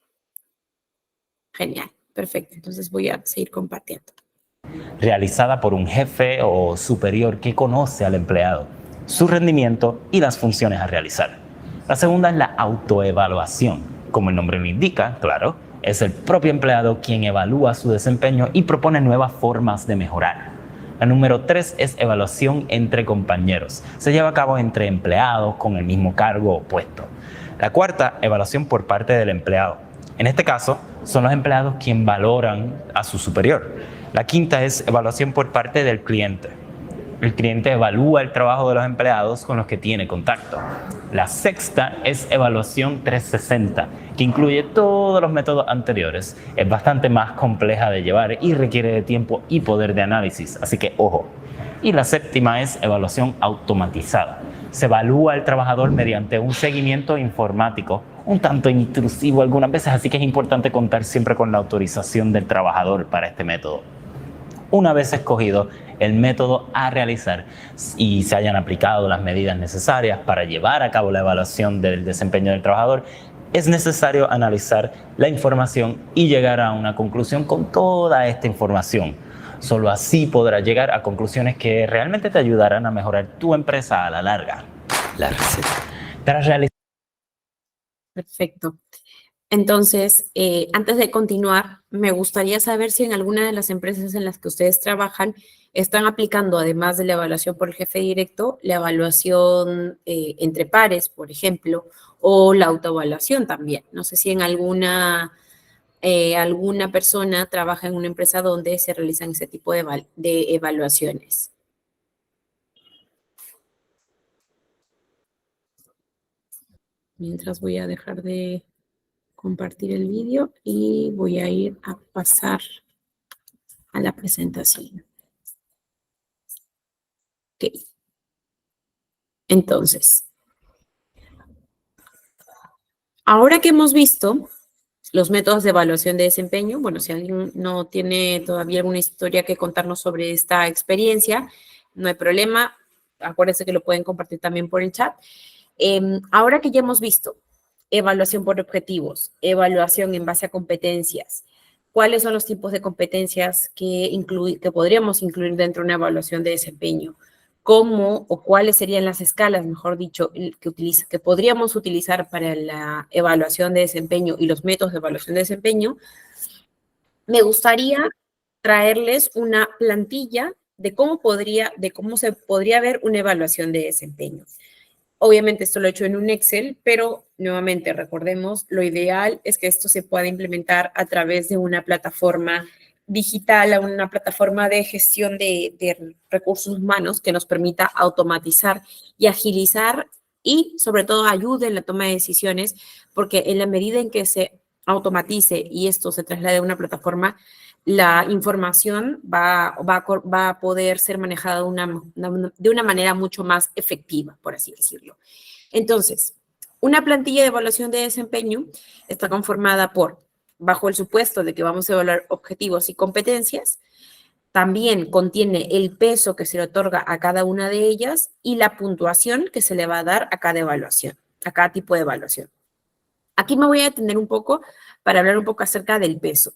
Genial, perfecto. Entonces voy a seguir compartiendo. Realizada por un jefe o superior que conoce al empleado, su rendimiento y las funciones a realizar. La segunda es la autoevaluación. Como el nombre lo indica, claro, es el propio empleado quien evalúa su desempeño y propone nuevas formas de mejorar. La número 3 es evaluación entre compañeros. Se lleva a cabo entre empleados con el mismo cargo o puesto. La cuarta, evaluación por parte del empleado. En este caso, son los empleados quienes valoran a su superior. La quinta es evaluación por parte del cliente. El cliente evalúa el trabajo de los empleados con los que tiene contacto. La sexta es evaluación 360, que incluye todos los métodos anteriores. Es bastante más compleja de llevar y requiere de tiempo y poder de análisis, así que ojo. Y la séptima es evaluación automatizada. Se evalúa al trabajador mediante un seguimiento informático, un tanto intrusivo algunas veces, así que es importante contar siempre con la autorización del trabajador para este método. Una vez escogido el método a realizar y se hayan aplicado las medidas necesarias para llevar a cabo la evaluación del desempeño del trabajador, es necesario analizar la información y llegar a una conclusión con toda esta información. Solo así podrás llegar a conclusiones que realmente te ayudarán a mejorar tu empresa a la larga. La receta. Tras realizar... Perfecto. Entonces, antes de continuar, me gustaría saber si en alguna de las empresas en las que ustedes trabajan están aplicando, además de la evaluación por el jefe directo, la evaluación entre pares, por ejemplo, o la autoevaluación también. No sé si en alguna persona trabaja en una empresa donde se realizan ese tipo de evaluaciones. Mientras voy a dejar de compartir el vídeo y voy a ir a pasar a la presentación. Ok. Entonces, ahora que hemos visto los métodos de evaluación de desempeño, bueno, si alguien no tiene todavía alguna historia que contarnos sobre esta experiencia, no hay problema. Acuérdense que lo pueden compartir también por el chat. Ahora que ya hemos visto evaluación por objetivos, evaluación en base a competencias, ¿cuáles son los tipos de competencias que podríamos incluir dentro de una evaluación de desempeño? ¿Cómo o cuáles serían las escalas, mejor dicho, que podríamos utilizar para la evaluación de desempeño y los métodos de evaluación de desempeño? Me gustaría traerles una plantilla de cómo se podría ver una evaluación de desempeño. Obviamente esto lo he hecho en un Excel, pero nuevamente recordemos, lo ideal es que esto se pueda implementar a través de una plataforma digital, a una plataforma de gestión de recursos humanos que nos permita automatizar y agilizar y sobre todo ayude en la toma de decisiones, porque en la medida en que se automatice y esto se traslade a una plataforma, la información va a poder ser manejada de una manera mucho más efectiva, por así decirlo. Entonces, una plantilla de evaluación de desempeño está conformada bajo el supuesto de que vamos a evaluar objetivos y competencias, también contiene el peso que se le otorga a cada una de ellas y la puntuación que se le va a dar a cada evaluación, a cada tipo de evaluación. Aquí me voy a detener un poco para hablar un poco acerca del peso.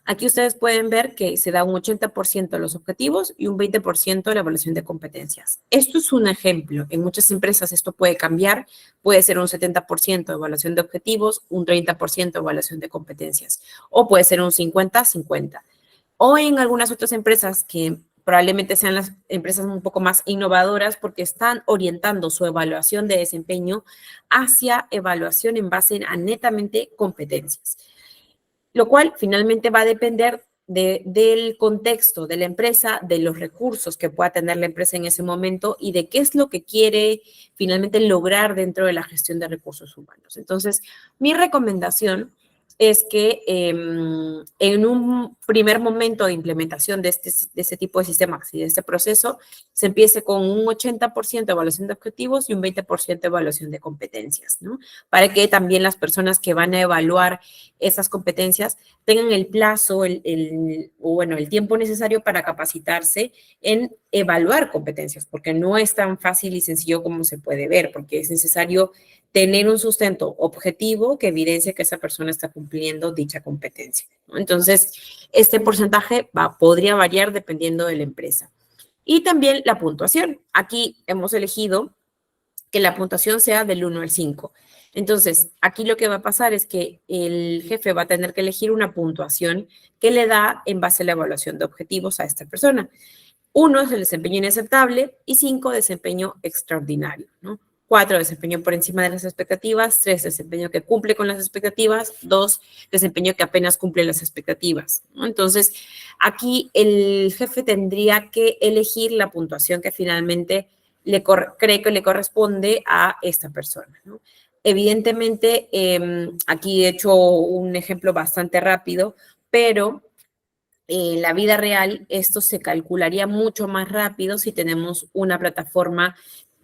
Aquí ustedes pueden ver que se da un 80% a los objetivos y un 20% a la evaluación de competencias. Esto es un ejemplo. En muchas empresas esto puede cambiar. Puede ser un 70% de evaluación de objetivos, un 30% de evaluación de competencias. O puede ser un 50-50. O en algunas otras empresas que probablemente sean las empresas un poco más innovadoras porque están orientando su evaluación de desempeño hacia evaluación en base a netamente competencias, lo cual finalmente va a depender del contexto de la empresa, de los recursos que pueda tener la empresa en ese momento y de qué es lo que quiere finalmente lograr dentro de la gestión de recursos humanos. Entonces, mi recomendación es que en un primer momento de implementación de este tipo de sistemas y de este proceso, se empiece con un 80% de evaluación de objetivos y un 20% de evaluación de competencias, ¿no? Para que también las personas que van a evaluar esas competencias tengan el plazo, el tiempo necesario para capacitarse en evaluar competencias, porque no es tan fácil y sencillo como se puede ver, porque es necesario tener un sustento objetivo que evidencie que esa persona está cumpliendo dicha competencia, ¿no? Entonces, este porcentaje podría variar dependiendo de la empresa. Y también la puntuación. Aquí hemos elegido que la puntuación sea del 1 al 5. Entonces, aquí lo que va a pasar es que el jefe va a tener que elegir una puntuación que le da en base a la evaluación de objetivos a esta persona. 1 es el desempeño inaceptable y 5, desempeño extraordinario, ¿no? 4, desempeño por encima de las expectativas. 3, desempeño que cumple con las expectativas. 2, desempeño que apenas cumple las expectativas, ¿no? Entonces, aquí el jefe tendría que elegir la puntuación que finalmente cree que le corresponde a esta persona, ¿no? Evidentemente, aquí he hecho un ejemplo bastante rápido, pero en la vida real esto se calcularía mucho más rápido si tenemos una plataforma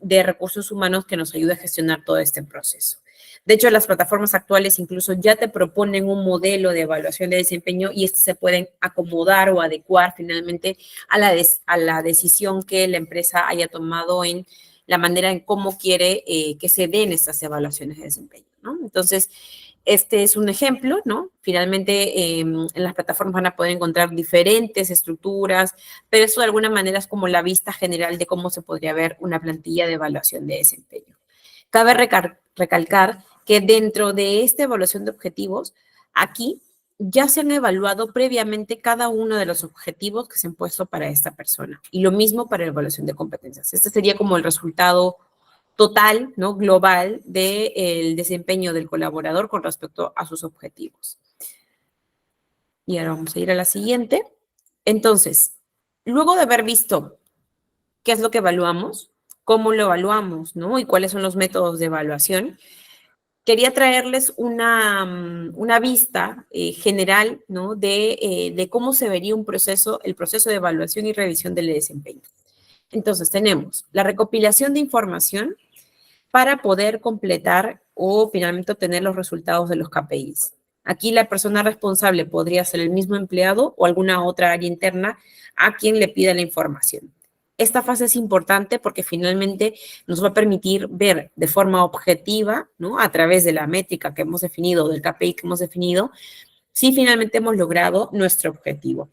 de recursos humanos que nos ayude a gestionar todo este proceso. De hecho, las plataformas actuales incluso ya te proponen un modelo de evaluación de desempeño y estos se pueden acomodar o adecuar finalmente a la decisión que la empresa haya tomado en la manera en cómo quiere que se den estas evaluaciones de desempeño, ¿no? Entonces, este es un ejemplo, ¿no? Finalmente, en las plataformas van a poder encontrar diferentes estructuras, pero eso de alguna manera es como la vista general de cómo se podría ver una plantilla de evaluación de desempeño. Cabe recalcar que dentro de esta evaluación de objetivos, aquí ya se han evaluado previamente cada uno de los objetivos que se han puesto para esta persona. Y lo mismo para la evaluación de competencias. Este sería como el resultado total, ¿no? Global del desempeño del colaborador con respecto a sus objetivos. Y ahora vamos a ir a la siguiente. Entonces, luego de haber visto qué es lo que evaluamos, cómo lo evaluamos, ¿no? Y cuáles son los métodos de evaluación, quería traerles una vista general, ¿no? De cómo se vería un proceso, el proceso de evaluación y revisión del desempeño. Entonces, tenemos la recopilación de información para poder completar o finalmente obtener los resultados de los KPIs. Aquí la persona responsable podría ser el mismo empleado o alguna otra área interna a quien le pida la información. Esta fase es importante porque finalmente nos va a permitir ver de forma objetiva, ¿no? A través de la métrica que hemos definido, del KPI que hemos definido, si finalmente hemos logrado nuestro objetivo.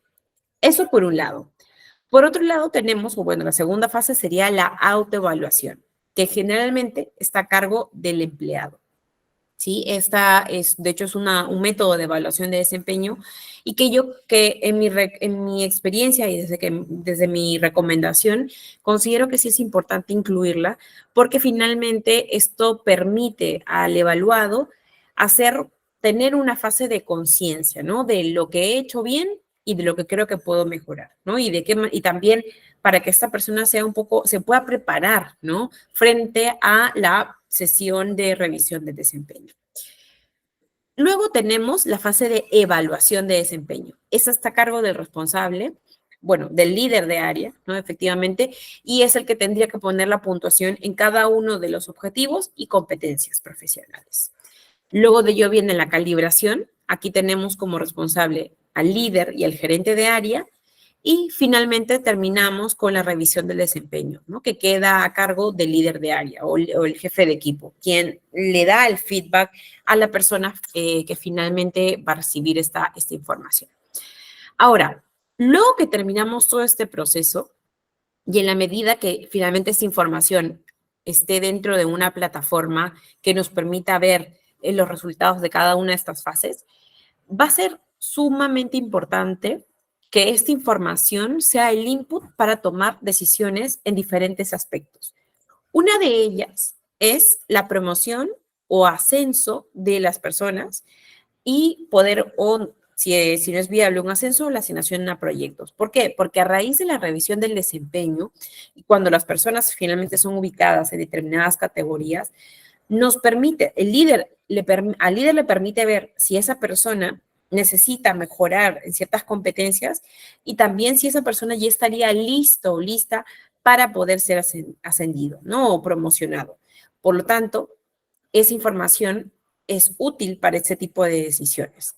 Eso por un lado. Por otro lado tenemos, o bueno, la segunda fase sería la autoevaluación, que generalmente está a cargo del empleado. ¿Sí? Esta es, de hecho, es un método de evaluación de desempeño y que en mi experiencia y desde mi recomendación, considero que sí es importante incluirla porque finalmente esto permite al evaluado tener una fase de conciencia, ¿no? De lo que he hecho bien y de lo que creo que puedo mejorar, ¿no? Y también para que esta persona se pueda preparar, ¿no? Frente a la sesión de revisión de desempeño. Luego tenemos la fase de evaluación de desempeño. Esa está a cargo del responsable, bueno, del líder de área, ¿no? Efectivamente, y es el que tendría que poner la puntuación en cada uno de los objetivos y competencias profesionales. Luego de ello viene la calibración. Aquí tenemos como responsable al líder y al gerente de área. Y finalmente terminamos con la revisión del desempeño, ¿no? Que queda a cargo del líder de área o el jefe de equipo, quien le da el feedback a la persona que finalmente va a recibir esta información. Ahora, luego que terminamos todo este proceso y en la medida que finalmente esta información esté dentro de una plataforma que nos permita ver los resultados de cada una de estas fases, va a ser sumamente importante que esta información sea el input para tomar decisiones en diferentes aspectos. Una de ellas es la promoción o ascenso de las personas y poder, o si no es viable un ascenso, la asignación a proyectos. ¿Por qué? Porque a raíz de la revisión del desempeño, y cuando las personas finalmente son ubicadas en determinadas categorías, nos permite, al líder le permite ver si esa persona necesita mejorar en ciertas competencias y también si esa persona ya estaría listo o lista para poder ser ascendido, ¿no? O promocionado. Por lo tanto, esa información es útil para este tipo de decisiones.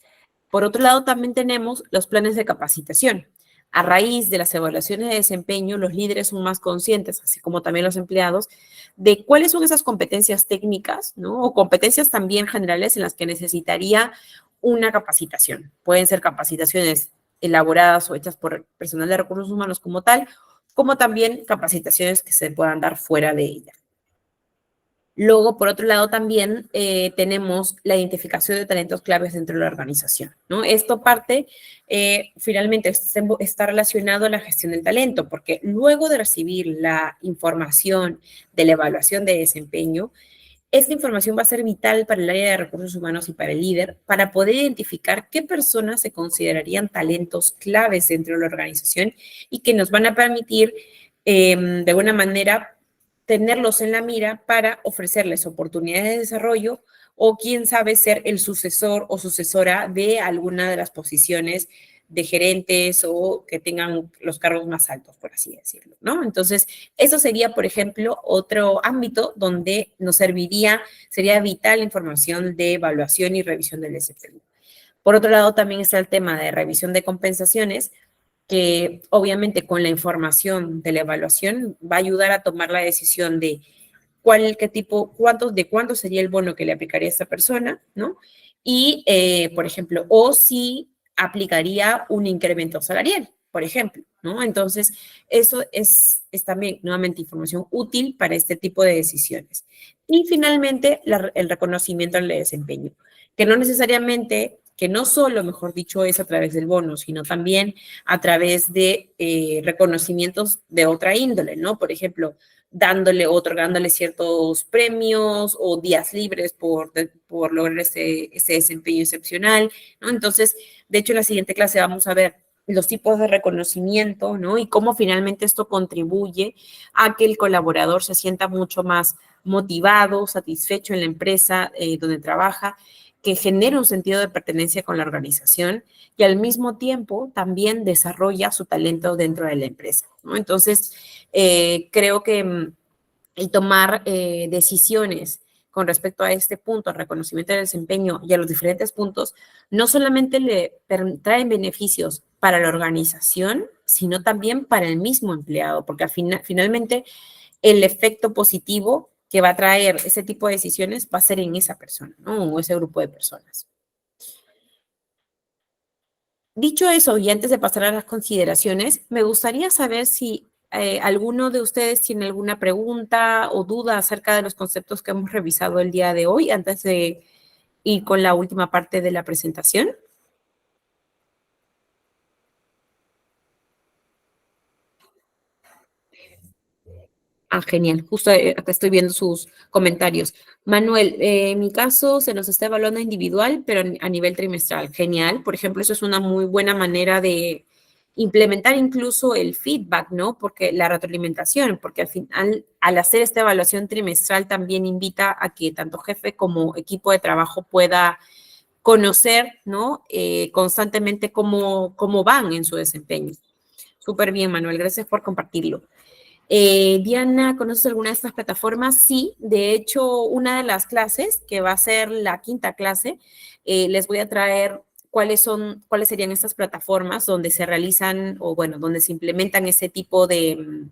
Por otro lado, también tenemos los planes de capacitación. A raíz de las evaluaciones de desempeño, los líderes son más conscientes, así como también los empleados, de cuáles son esas competencias técnicas, ¿no? O competencias también generales en las que necesitaría una capacitación. Pueden ser capacitaciones elaboradas o hechas por personal de recursos humanos como tal, como también capacitaciones que se puedan dar fuera de ella. Luego, por otro lado, también tenemos la identificación de talentos claves dentro de la organización, ¿no? Esto finalmente, está relacionado a la gestión del talento, porque luego de recibir la información de la evaluación de desempeño, esta información va a ser vital para el área de recursos humanos y para el líder para poder identificar qué personas se considerarían talentos claves dentro de la organización y que nos van a permitir, de alguna manera, tenerlos en la mira para ofrecerles oportunidades de desarrollo o, quién sabe, ser el sucesor o sucesora de alguna de las posiciones de gerentes o que tengan los cargos más altos, por así decirlo, ¿no? Entonces, eso sería, por ejemplo, otro ámbito donde sería vital la información de evaluación y revisión del desempeño. Por otro lado, también está el tema de revisión de compensaciones, que obviamente con la información de la evaluación va a ayudar a tomar la decisión de cuánto sería el bono que le aplicaría a esta persona, ¿no? Y, por ejemplo, o si aplicaría un incremento salarial, por ejemplo, ¿no? Entonces, eso es también nuevamente información útil para este tipo de decisiones. Y finalmente, el reconocimiento al desempeño, que no necesariamente, que no solo, mejor dicho, es a través del bono, sino también a través de reconocimientos de otra índole, ¿no? Por ejemplo, otorgándole ciertos premios o días libres por lograr ese desempeño excepcional, ¿no? Entonces, de hecho, en la siguiente clase vamos a ver los tipos de reconocimiento, ¿no? Y cómo finalmente esto contribuye a que el colaborador se sienta mucho más motivado, satisfecho en la empresa donde trabaja, que genere un sentido de pertenencia con la organización y al mismo tiempo también desarrolla su talento dentro de la empresa, ¿no? Entonces, creo que el tomar decisiones con respecto a este punto, al reconocimiento del desempeño y a los diferentes puntos, no solamente le traen beneficios para la organización, sino también para el mismo empleado, porque finalmente el efecto positivo que va a traer ese tipo de decisiones va a ser en esa persona, ¿no? O ese grupo de personas. Dicho eso, y antes de pasar a las consideraciones, me gustaría saber si alguno de ustedes tiene alguna pregunta o duda acerca de los conceptos que hemos revisado el día de hoy, antes de ir con la última parte de la presentación. Ah, genial. Justo acá estoy viendo sus comentarios. Manuel, en mi caso se nos está evaluando individual, pero a nivel trimestral. Genial. Por ejemplo, eso es una muy buena manera de implementar incluso el feedback, ¿no? Porque la retroalimentación, porque al final, al hacer esta evaluación trimestral también invita a que tanto jefe como equipo de trabajo pueda conocer, ¿no? Constantemente cómo van en su desempeño. Súper bien, Manuel. Gracias por compartirlo. Diana, ¿conoces alguna de estas plataformas? Sí, de hecho, una de las clases, que va a ser la quinta clase, les voy a traer cuáles serían estas plataformas donde se realizan, o bueno, donde se implementan ese tipo de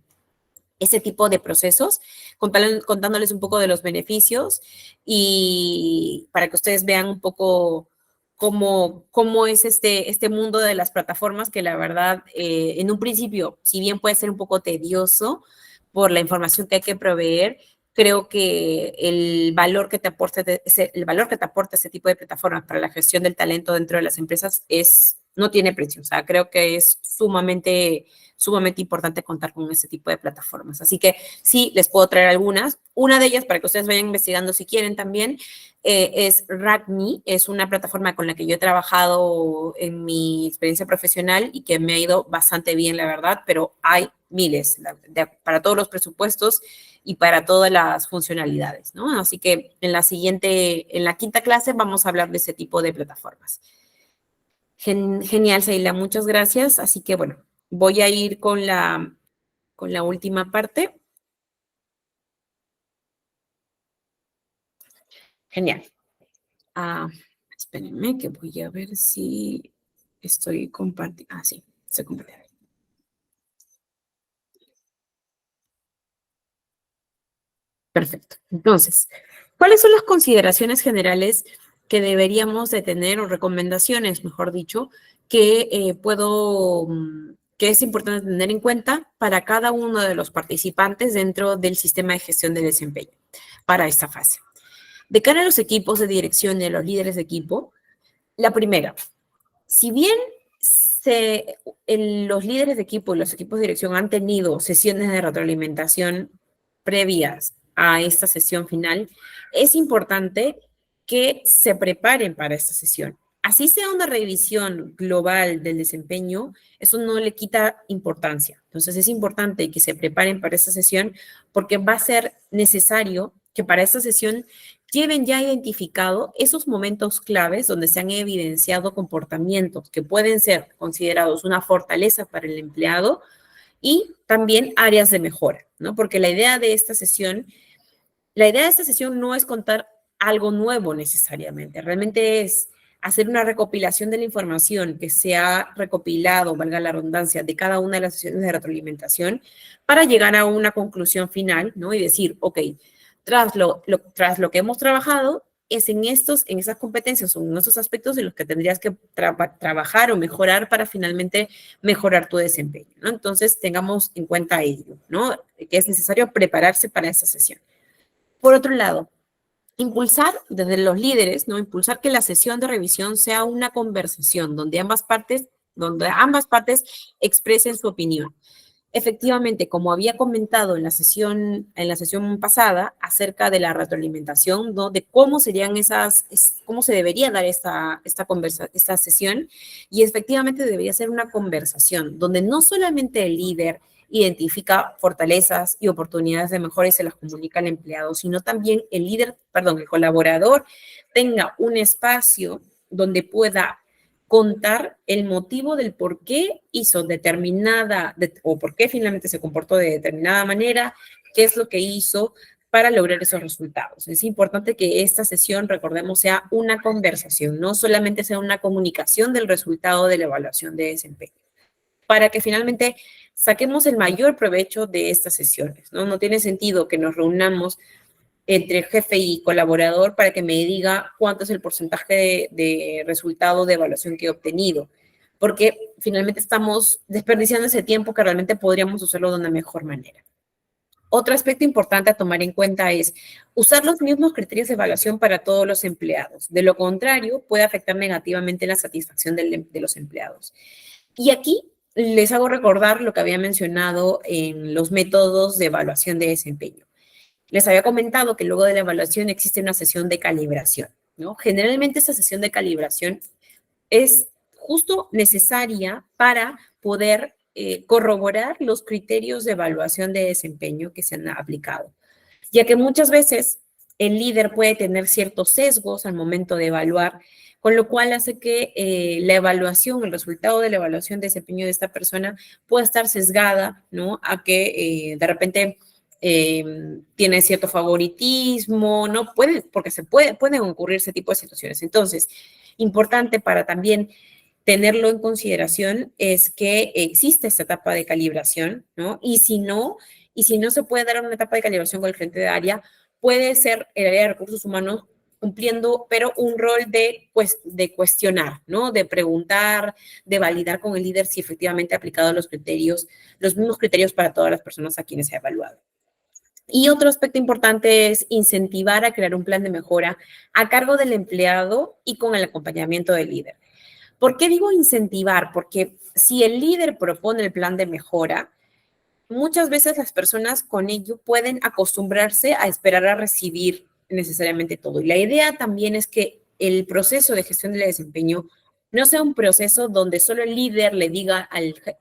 procesos, contándoles un poco de los beneficios y para que ustedes vean un poco cómo es este mundo de las plataformas que la verdad, en un principio, si bien puede ser un poco tedioso por la información que hay que proveer, creo que el valor que te aporta ese tipo de plataformas para la gestión del talento dentro de las empresas no tiene precio. O sea, creo que es sumamente importante contar con este tipo de plataformas. Así que sí, les puedo traer algunas. Una de ellas, para que ustedes vayan investigando si quieren también, es RAGME. Es una plataforma con la que yo he trabajado en mi experiencia profesional y que me ha ido bastante bien, la verdad, pero hay miles para todos los presupuestos y para todas las funcionalidades, ¿no? Así que en la quinta clase vamos a hablar de ese tipo de plataformas. Genial, Seila, muchas gracias. Así que bueno, voy a ir con la última parte. Genial. Espérenme que voy a ver si estoy compartiendo. Sí, estoy compartiendo. Perfecto. Entonces, ¿cuáles son las consideraciones generales que deberíamos de tener o recomendaciones, mejor dicho, que que es importante tener en cuenta para cada uno de los participantes dentro del sistema de gestión de desempeño para esta fase? De cara a los equipos de dirección y a los líderes de equipo, la primera, si bien los líderes de equipo y los equipos de dirección han tenido sesiones de retroalimentación previas a esta sesión final, es importante que se preparen para esta sesión. Así sea una revisión global del desempeño, eso no le quita importancia. Entonces es importante que se preparen para esta sesión porque va a ser necesario que para esta sesión lleven ya identificado esos momentos claves donde se han evidenciado comportamientos que pueden ser considerados una fortaleza para el empleado y también áreas de mejora, ¿no? Porque la idea de esta sesión no es contar algo nuevo necesariamente, realmente es hacer una recopilación de la información que se ha recopilado, valga la redundancia, de cada una de las sesiones de retroalimentación para llegar a una conclusión final, ¿no? Y decir, ok, tras lo que hemos trabajado, es en esas competencias o en esos aspectos en los que tendrías que trabajar o mejorar para finalmente mejorar tu desempeño, ¿no? Entonces, tengamos en cuenta ello, ¿no? Que es necesario prepararse para esa sesión. Por otro lado, impulsar desde los líderes, ¿no? Impulsar que la sesión de revisión sea una conversación donde ambas partes expresen su opinión. Efectivamente, como había comentado en la sesión pasada acerca de la retroalimentación, ¿no? De cómo serían cómo se debería dar esta sesión, y efectivamente debería ser una conversación donde no solamente el líder identifica fortalezas y oportunidades de mejora y se las comunica al empleado, sino también el colaborador tenga un espacio donde pueda contar el motivo del por qué hizo o por qué finalmente se comportó de determinada manera, qué es lo que hizo para lograr esos resultados. Es importante que esta sesión, recordemos, sea una conversación, no solamente sea una comunicación del resultado de la evaluación de desempeño, para que finalmente saquemos el mayor provecho de estas sesiones, ¿no? No tiene sentido que nos reunamos entre jefe y colaborador para que me diga cuánto es el porcentaje de resultado de evaluación que he obtenido, porque finalmente estamos desperdiciando ese tiempo que realmente podríamos usarlo de una mejor manera. Otro aspecto importante a tomar en cuenta es usar los mismos criterios de evaluación para todos los empleados. De lo contrario, puede afectar negativamente la satisfacción de los empleados. Y aquí les hago recordar lo que había mencionado en los métodos de evaluación de desempeño. Les había comentado que luego de la evaluación existe una sesión de calibración, ¿no? Generalmente esa sesión de calibración es justo necesaria para poder corroborar los criterios de evaluación de desempeño que se han aplicado, ya que muchas veces el líder puede tener ciertos sesgos al momento de evaluar, con lo cual hace que la evaluación, el resultado de la evaluación de desempeño de esta persona pueda estar sesgada, ¿no? A que de repente tiene cierto favoritismo, ¿no? Porque pueden ocurrir ese tipo de situaciones. Entonces, importante para también tenerlo en consideración es que existe esta etapa de calibración, ¿no? Y si no se puede dar una etapa de calibración con el gerente de área, puede ser el área de recursos humanos cumpliendo, pero un rol de cuestionar, ¿no? De preguntar, de validar con el líder si efectivamente ha aplicado los mismos criterios para todas las personas a quienes se ha evaluado. Y otro aspecto importante es incentivar a crear un plan de mejora a cargo del empleado y con el acompañamiento del líder. ¿Por qué digo incentivar? Porque si el líder propone el plan de mejora, muchas veces las personas con ello pueden acostumbrarse a esperar a recibir necesariamente todo. Y la idea también es que el proceso de gestión del desempeño no sea un proceso donde solo el líder le diga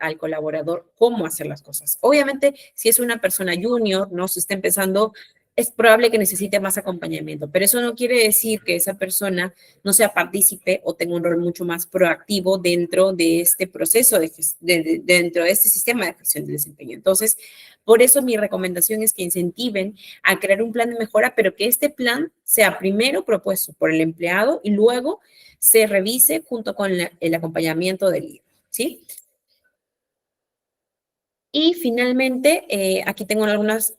al colaborador cómo hacer las cosas. Obviamente, si es una persona junior, no se está empezando, es probable que necesite más acompañamiento, pero eso no quiere decir que esa persona no sea partícipe o tenga un rol mucho más proactivo dentro de este proceso, dentro de este sistema de gestión del desempeño. Entonces, por eso mi recomendación es que incentiven a crear un plan de mejora, pero que este plan sea primero propuesto por el empleado y luego se revise junto con el acompañamiento del líder, ¿sí? Y finalmente, aquí tengo algunas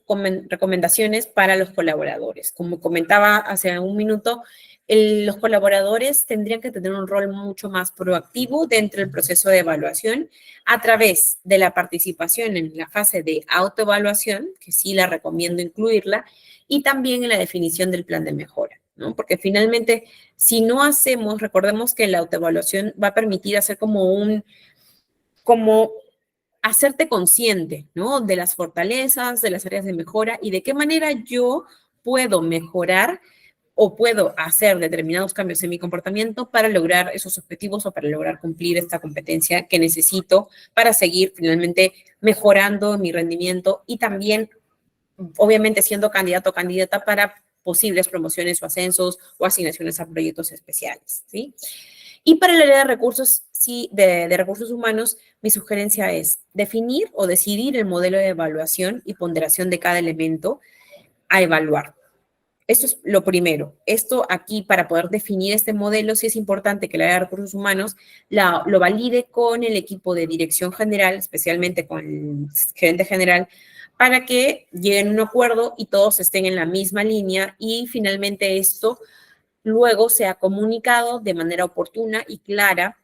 recomendaciones para los colaboradores. Como comentaba hace un minuto, los colaboradores tendrían que tener un rol mucho más proactivo dentro del proceso de evaluación a través de la participación en la fase de autoevaluación, que sí la recomiendo incluirla, y también en la definición del plan de mejora, ¿no? Porque finalmente, si no hacemos, recordemos que la autoevaluación va a permitir hacer como hacerte consciente, ¿no? De las fortalezas, de las áreas de mejora y de qué manera yo puedo mejorar o puedo hacer determinados cambios en mi comportamiento para lograr esos objetivos o para lograr cumplir esta competencia que necesito para seguir finalmente mejorando mi rendimiento y también, obviamente, siendo candidato o candidata para posibles promociones o ascensos o asignaciones a proyectos especiales, ¿sí? Y para el área de recursos, sí, de recursos humanos, mi sugerencia es definir o decidir el modelo de evaluación y ponderación de cada elemento a evaluar. Esto es lo primero. Esto aquí, para poder definir este modelo, sí es importante que el área de recursos humanos lo valide con el equipo de dirección general, especialmente con el gerente general, para que lleguen a un acuerdo y todos estén en la misma línea y finalmente esto luego sea comunicado de manera oportuna y clara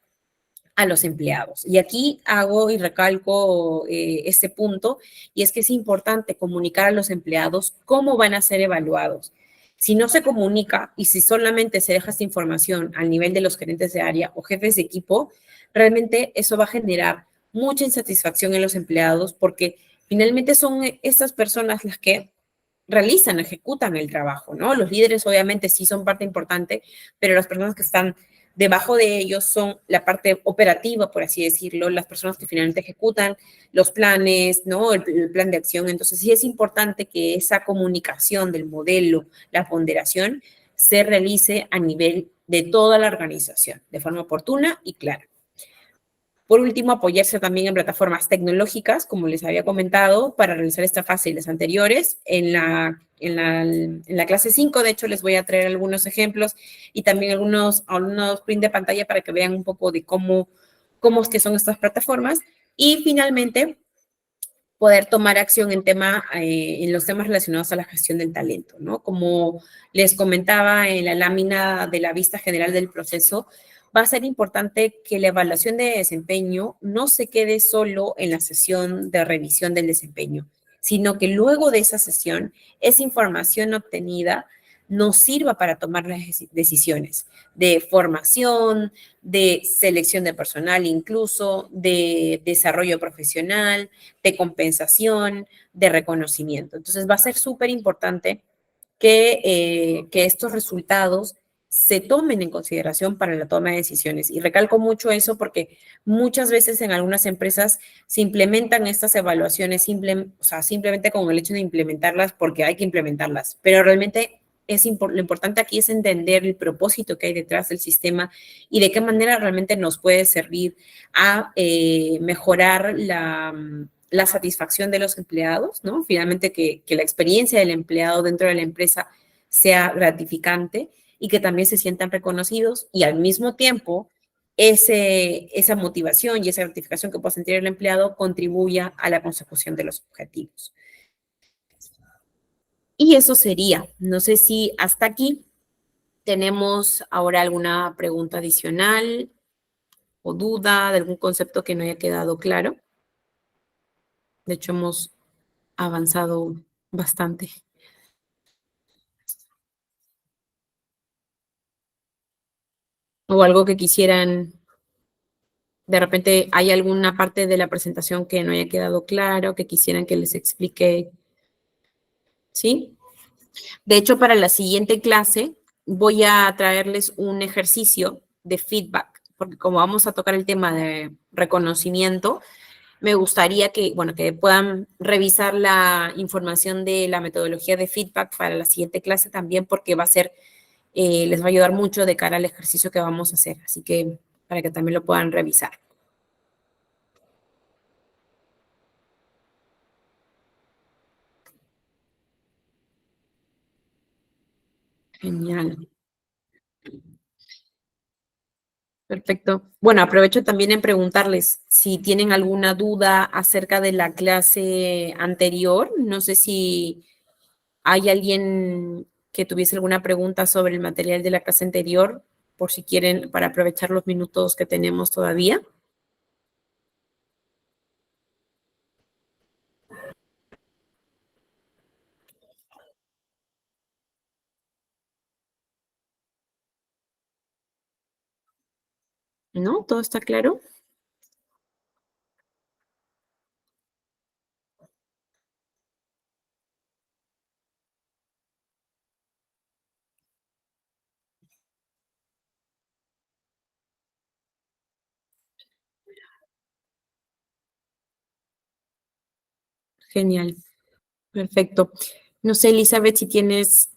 a los empleados. Y aquí hago y recalco este punto, y es que es importante comunicar a los empleados cómo van a ser evaluados. Si no se comunica y si solamente se deja esta información al nivel de los gerentes de área o jefes de equipo, realmente eso va a generar mucha insatisfacción en los empleados porque finalmente son estas personas las que realizan, ejecutan el trabajo, ¿no? Los líderes obviamente sí son parte importante, pero las personas que están debajo de ellos son la parte operativa, por así decirlo, las personas que finalmente ejecutan los planes, ¿no? El plan de acción. Entonces, sí es importante que esa comunicación del modelo, la ponderación, se realice a nivel de toda la organización, de forma oportuna y clara. Por último, apoyarse también en plataformas tecnológicas, como les había comentado, para realizar esta fase y las anteriores. En la clase 5, de hecho, les voy a traer algunos ejemplos y también algunos print de pantalla para que vean un poco de cómo es que son estas plataformas. Y finalmente, poder tomar acción en los temas relacionados a la gestión del talento, ¿no? Como les comentaba en la lámina de la vista general del proceso, va a ser importante que la evaluación de desempeño no se quede solo en la sesión de revisión del desempeño, sino que luego de esa sesión, esa información obtenida nos sirva para tomar las decisiones de formación, de selección de personal incluso, de desarrollo profesional, de compensación, de reconocimiento. Entonces va a ser súper importante que estos resultados se tomen en consideración para la toma de decisiones. Y recalco mucho eso porque muchas veces en algunas empresas se implementan estas evaluaciones simplemente con el hecho de implementarlas porque hay que implementarlas, pero realmente lo importante aquí es entender el propósito que hay detrás del sistema y de qué manera realmente nos puede servir a mejorar la satisfacción de los empleados, ¿no? Finalmente que la experiencia del empleado dentro de la empresa sea gratificante y que también se sientan reconocidos y al mismo tiempo esa motivación y esa gratificación que pueda sentir el empleado contribuya a la consecución de los objetivos. Y eso sería, no sé si hasta aquí tenemos ahora alguna pregunta adicional o duda de algún concepto que no haya quedado claro. De hecho, hemos avanzado bastante. O algo que quisieran, de repente hay alguna parte de la presentación que no haya quedado claro, que quisieran que les explique, ¿sí? De hecho, para la siguiente clase voy a traerles un ejercicio de feedback, porque como vamos a tocar el tema de reconocimiento, me gustaría que puedan revisar la información de la metodología de feedback para la siguiente clase también, porque les va a ayudar mucho de cara al ejercicio que vamos a hacer. Así que para que también lo puedan revisar. Genial. Perfecto. Bueno, aprovecho también en preguntarles si tienen alguna duda acerca de la clase anterior. No sé si hay alguien que tuviese alguna pregunta sobre el material de la clase anterior, por si quieren, para aprovechar los minutos que tenemos todavía. ¿No? ¿Todo está claro? Genial. Perfecto. No sé, Elizabeth, si tienes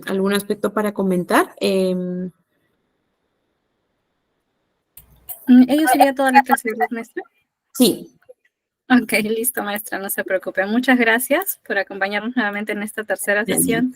algún aspecto para comentar. ¿Ello sería toda la clase, verdad, maestra? Sí. Ok, listo, maestra, no se preocupe. Muchas gracias por acompañarnos nuevamente en esta tercera sesión.